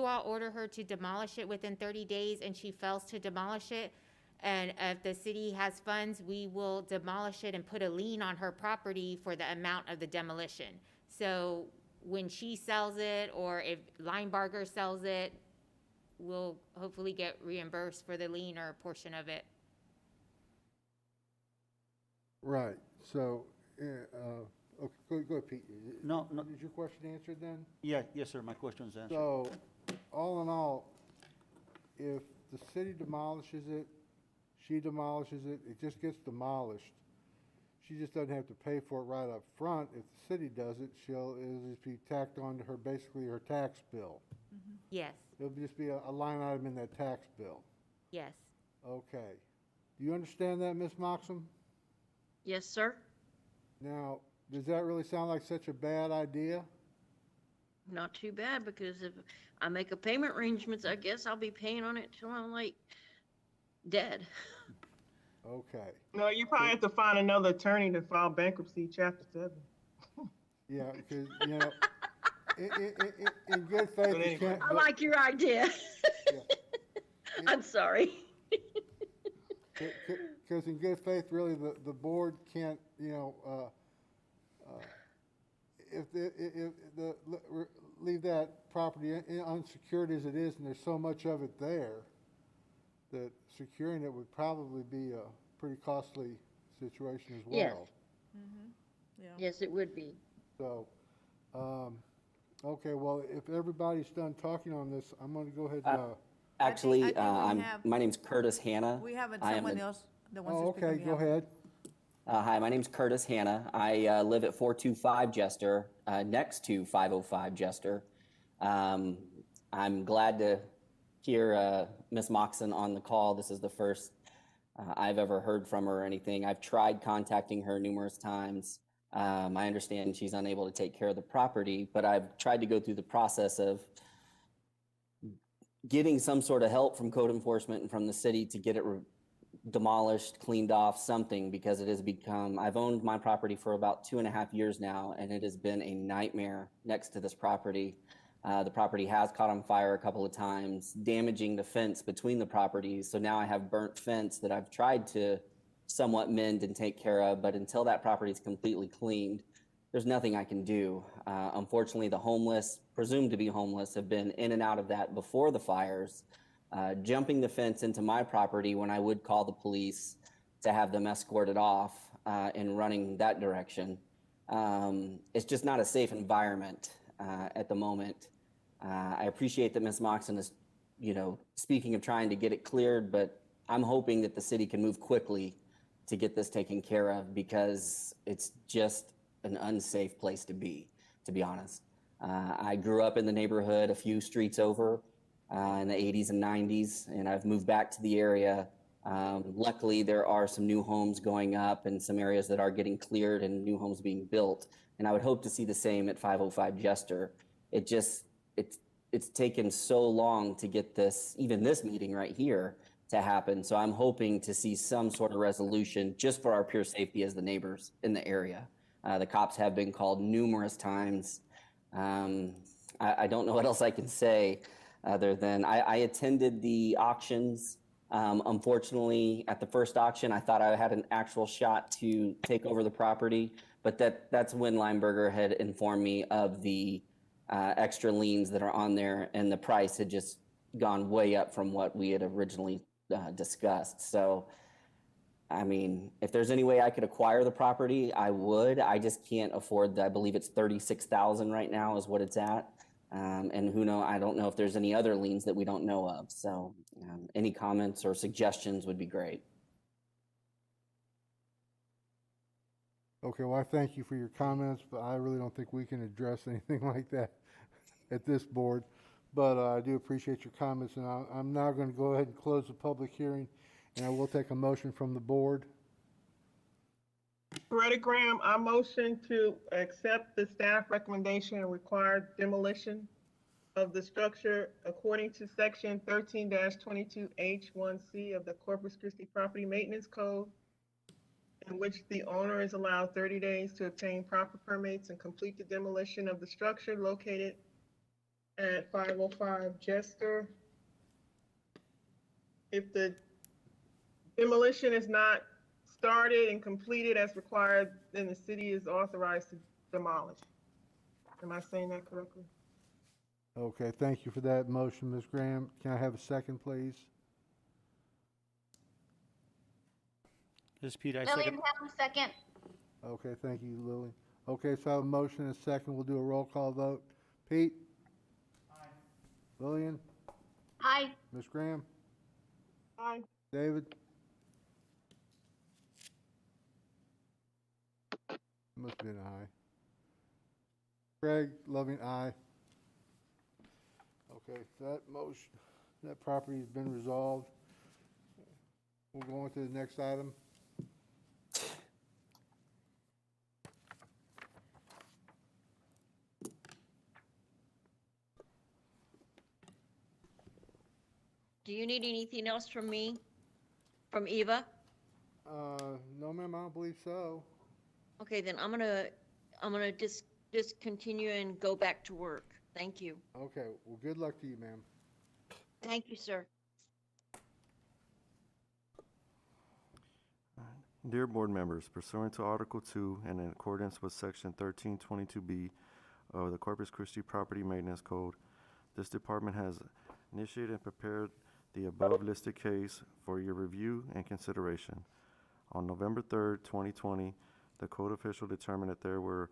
all order her to demolish it within 30 days and she fails to demolish it, and if the city has funds, we will demolish it and put a lien on her property for the amount of the demolition. So when she sells it, or if Linebarger sells it, we'll hopefully get reimbursed for the lien or a portion of it. Right, so, okay, go ahead, Pete. No. Is your question answered then? Yeah, yes, sir, my question is answered. So, all in all, if the city demolishes it, she demolishes it, it just gets demolished. She just doesn't have to pay for it right up front. If the city does it, it'll just be tacked on to her, basically her tax bill. Yes, It'll just be a line item in that tax bill. yes. Okay. Do you understand that, Ms. Moxham? Yes, sir. Now, does that really sound like such a bad idea? Not too bad, because if I make a payment arrangements, I guess I'll be paying on it till I'm like dead. Okay. No, you probably have to find another attorney to file bankruptcy, chapter 7. Yeah, because, you know, in good faith, But it anyway. can't. I like your idea. I'm sorry. Because in good faith, really, the board can't, leave that property unsecured as it is, and there's so much of it there, that securing it would probably be a pretty costly situation as Yes. well. Yeah. Yes, it would be. So, okay, well, if everybody's done talking on this, I'm gonna go ahead and, I Actually, think we have- my name's Curtis Hanna. We have I am someone the- else that wants oh, to speak on okay, go behalf. ahead. Hi, my name's Curtis Hanna. I live at 425 Jester, next to 505 Jester. I'm glad to hear Ms. Moxon on the call. This is the first I've ever heard from her or anything. I've tried contacting her numerous times. I understand she's unable to take care of the property, but I've tried to go through the process of getting some sort of help from code enforcement and from the city to get it demolished, cleaned off, something, because it has become, I've owned my property for about 2.5 years now, and it has been a nightmare next to this property. The property has caught on fire a couple of times, damaging the fence between the properties. So now I have burnt fence that I've tried to somewhat mend and take care of, but until that property is completely cleaned, there's nothing I can do. Unfortunately, the homeless, presumed to be homeless, have been in and out of that before the fires, jumping the fence into my property when I would call the police to have them escorted off and running that direction. It's just not a safe environment at the moment. I appreciate that Ms. Moxon is, speaking of trying to get it cleared, but I'm hoping that the city can move quickly to get this taken care of, because it's just an unsafe place to be honest. I grew up in the neighborhood a few streets over in the 80s and 90s, and I've moved back to the area. Luckily, there are some new homes going up and some areas that are getting cleared and new homes being built. And I would hope to see the same at 505 Jester. It's taken so long to get this, even this meeting right here, to happen. So I'm hoping to see some sort of resolution just for our pure safety as the neighbors in the area. The cops have been called numerous times. I don't know what else I can say other than I attended the auctions. Unfortunately, at the first auction, I thought I had an actual shot to take over the property, but that's when Lineberger had informed me of the extra liens that are on there, and the price had just gone way up from what we had originally discussed. So, I mean, if there's any way I could acquire the property, I would. I just can't afford that. I believe it's $36,000 right now is what it's at. And I don't know if there's any other liens that we don't know of. So any comments or suggestions would be great. Okay, well, I thank you for your comments, but I really don't think we can address anything like that at this board. But I do appreciate your comments, and I'm now going to go ahead and close the public hearing, and I will take a motion from the board. Loretta Graham, I motion to accept the staff recommendation and require demolition of the structure according to section 13-22H1C of the Corpus Christi Property Maintenance Code, in which the owner is allowed 30 days to obtain proper permits and complete the demolition of the structure located at 505 Jester. If the demolition is not started and completed as required, then the city is authorized to demolish. Am I saying that correctly? Okay, thank you for that motion, Ms. Graham. Can I have a second, please? This is Pete, I Lillian second. Ham, second. Okay, thank you, Lily. Okay, so I have a motion and a second. We'll do a roll call vote. Pete? Aye. Lillian? Aye. Ms. Graham? Aye. David? Must have been an aye. Craig, Loving, aye. Okay, that motion, that property has been resolved. We'll go on to the next item. Do you need anything else from me? From Eva? No, ma'am, I don't believe so. Okay, then I'm gonna discontinue and go back to work. Thank you. Okay, well, good luck to you, ma'am. Thank you, sir. Dear board members, pursuant to Article 2 and in accordance with Section 1322B of the Corpus Christi Property Maintenance Code, this department has initiated and prepared the above listed case for your review and consideration. On November 3rd, 2020, the code official determined that there were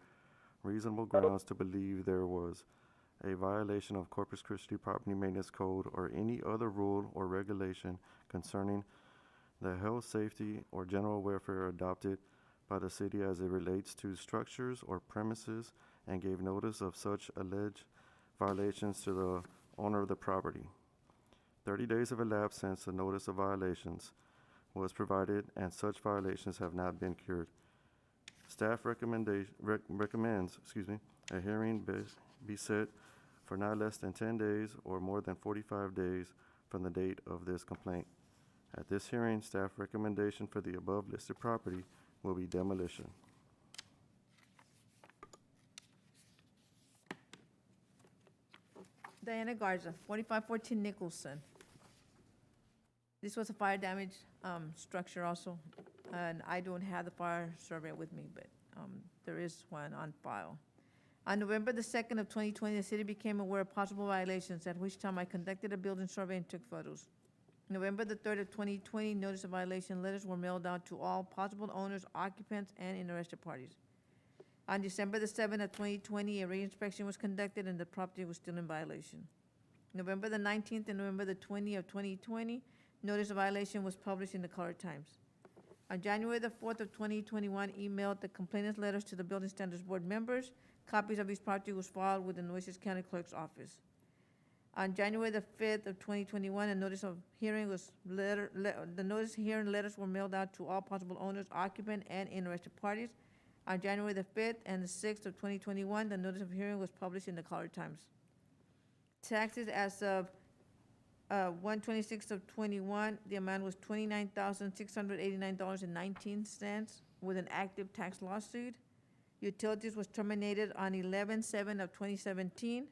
reasonable grounds to believe there was a violation of Corpus Christi Property Maintenance Code or any other rule or regulation concerning the health, safety, or general welfare adopted by the city as it relates to structures or premises, and gave notice of such alleged violations to the owner of the property. 30 days have elapsed since the notice of violations was provided, and such violations have not been cured. Staff recommends a hearing be set for not less than 10 days or more than 45 days from the date of this complaint. At this hearing, staff recommendation for the above listed property will be demolition. Diana Garza, 4514 Nicholson. This was a fire damage structure also, and I don't have the fire survey with me, but there is one on file. On November the 2nd of 2020, the city became aware of possible violations, at which time I conducted a building survey and took photos. November the 3rd of 2020, notice of violation letters were mailed out to all possible owners, occupants, and interested parties. On December the 7th of 2020, a re-inspection was conducted and the property was still in violation. November the 19th and November the 20th of 2020, notice of violation was published in the Color Times. On January the 4th of 2021, emailed the complainant's letters to the Building Standards Board members. Copies of each property was filed with the Nueces County Clerk's office. On January the 5th of 2021, a notice of hearing was the notice hearing letters were mailed out to all possible owners, occupant, and interested parties. On January the 5th and the 6th of 2021, the notice of hearing was published in the Color Times. Taxes as of 1/26 of 21, the amount was $29,689.19 with an active tax lawsuit. Utilities was terminated on 11/7 of 2017.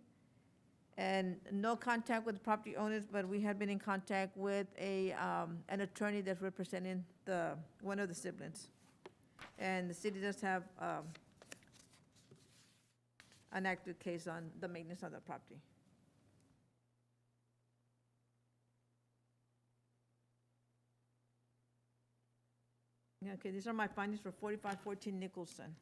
And no contact with the property owners, but we had been in contact with an attorney that's representing one of the siblings. And the city does have an active case on the maintenance of the property. Okay, these are my findings for 4514 Nicholson.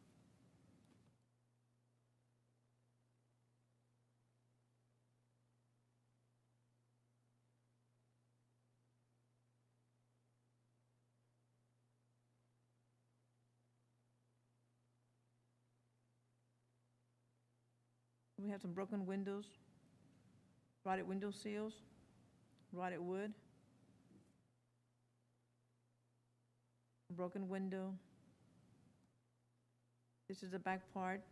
We have some broken windows, rotted window seals, rotted wood, broken window. This is the back part,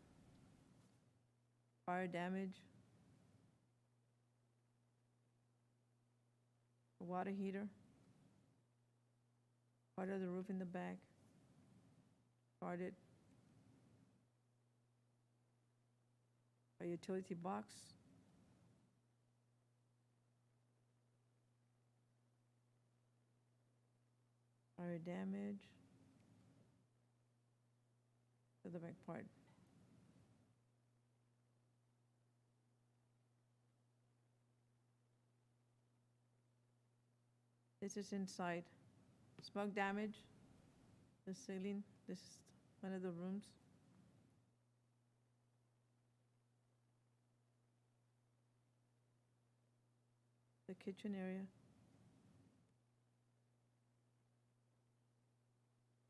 fire damage, a water heater, part of the roof in the back, guarded. A utility box. Fire damage to the back part. This is inside. Smoke damage, the ceiling. This is one of the rooms. The kitchen area.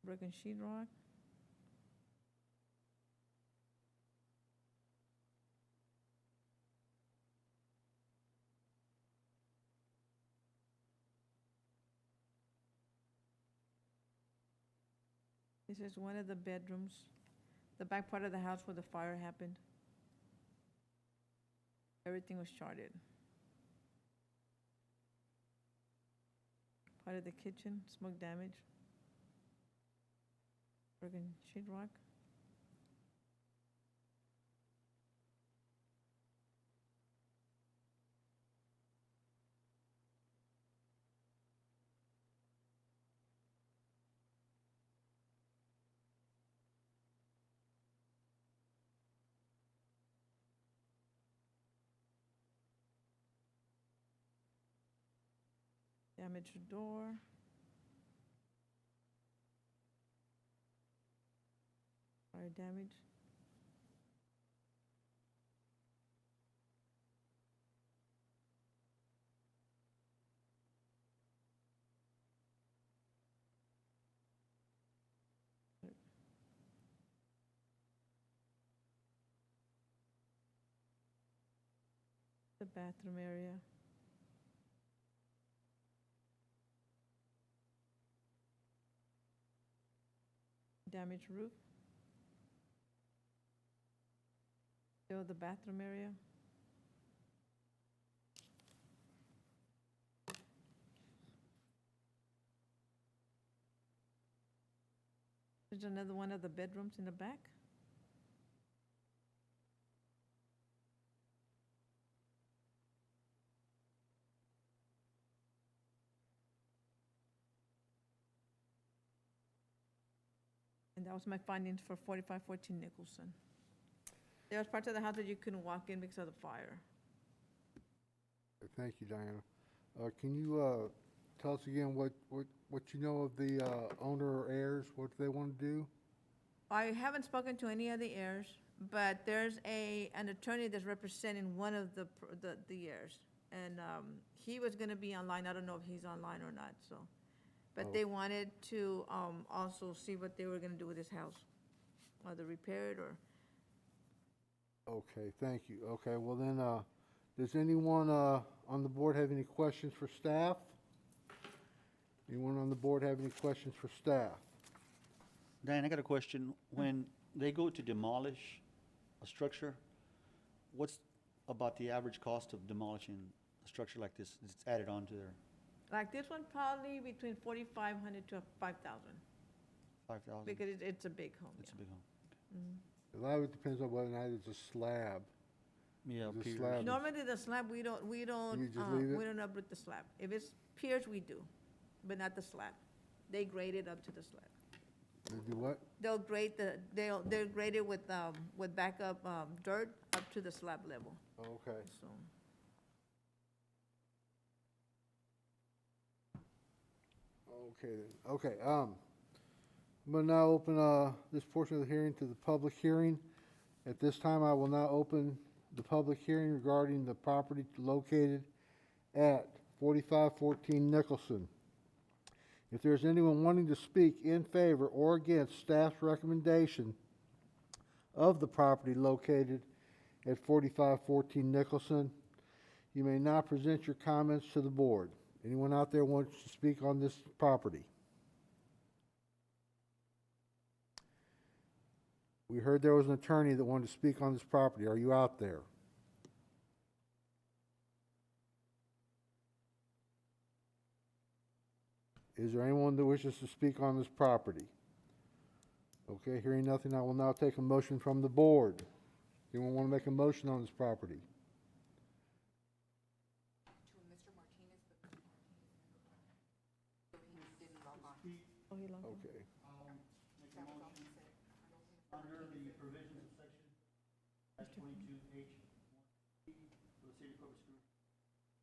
Broken sheetrock. This is one of the bedrooms, the back part of the house where the fire happened. Everything was charted. Part of the kitchen, smoke damage. Broken sheetrock. Damaged door. Fire damage. The bathroom area. Damaged roof. Still the bathroom area. There's another one of the bedrooms in the back. And that was my findings for 4514 Nicholson. There was parts of the house that you couldn't walk in because of the fire. Thank you, Diana. Can you tell us again what you know of the owner or heirs, what they want to do? I haven't spoken to any of the heirs, but there's an attorney that's representing one of the heirs. And he was gonna be online, I don't know if he's online or not, so. But they wanted to also see what they were gonna do with his house, whether repair it or. Okay, thank you. Okay, well then, does anyone on the board have any questions for staff? Anyone on the board have any questions for staff? Diane, I got a question. When they go to demolish a structure, what's about the average cost of demolishing a structure like this that's added onto there? Like this one, probably between 4,500 to 5,000, 5,000? because it's a big home. It's a big home. Mhm. A lot of it depends on whether or not it's a slab. Yeah, The piers. slab is- Normally, the slab, we don't You just leave it? we don't uproot the slab. If it's piers, we do, but not the slab. They grade it up to the slab. They do what? They'll grade they'll grade it with backup dirt up to the slab level, Okay. so. Okay, then. Okay, I'm gonna now open, this portion of the hearing to the public hearing. At this time, I will now open the public hearing regarding the property located at 4514 Nicholson. If there's anyone wanting to speak in favor or against staff's recommendation of the property located at 4514 Nicholson, you may now present your comments to the board. Anyone out there wants to speak on this property? We heard there was an attorney that wanted to speak on this property. Are you out there? Is there anyone that wishes to speak on this property? Okay, hearing nothing, I will now take a motion from the board. Anyone want to make a motion on this property? Oh, he logged in. Okay. Under the provisions of section 22H, for the city of Corpus Christi,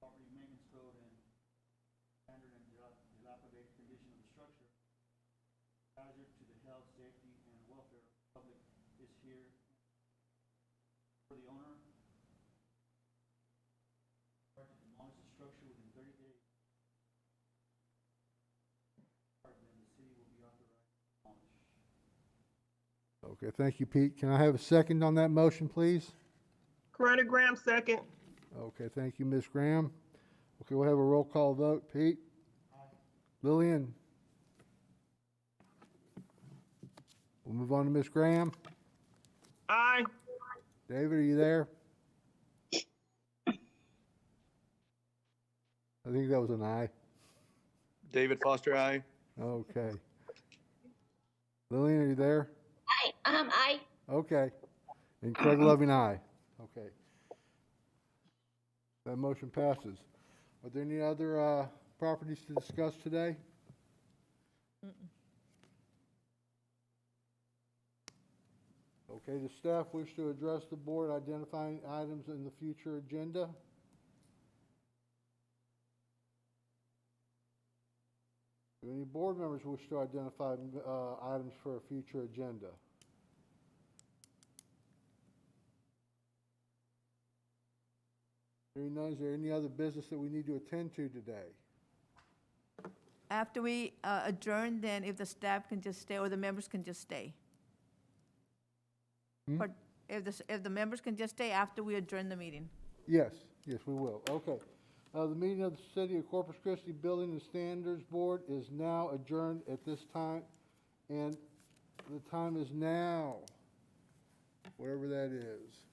property maintenance code and standard and dilapidated condition of the structure, hazard to the health, safety, and welfare of the public is here for the owner. To demolish the structure within 30 days. Then the city will be authorized to demolish. Okay, thank you, Pete. Can I have a second on that motion, please? Coretta Graham, second. Okay, thank you, Ms. Graham. Okay, we'll have a roll call vote. Pete? Lillian? We'll move on to Ms. Graham. Aye. David, are you there? I think that was an aye. David Foster, aye. Okay. Lillian, are you there? Aye. Okay. And Craig Loving, aye. Okay. That motion passes. Are there any other properties to discuss today? Okay, the staff wish to address the board identifying items in the future agenda. Do any board members wish to identify items for a future agenda? Hearing none, is there any other business that we need to attend to today? After we adjourn, then if the staff can just stay, or the members can just stay. Hmm? Or if the members can just stay after we adjourn the meeting. Yes, yes, we will. Okay. The meeting of the City of Corpus Christi Building and Standards Board is now adjourned at this time, and the time is now, whatever that is.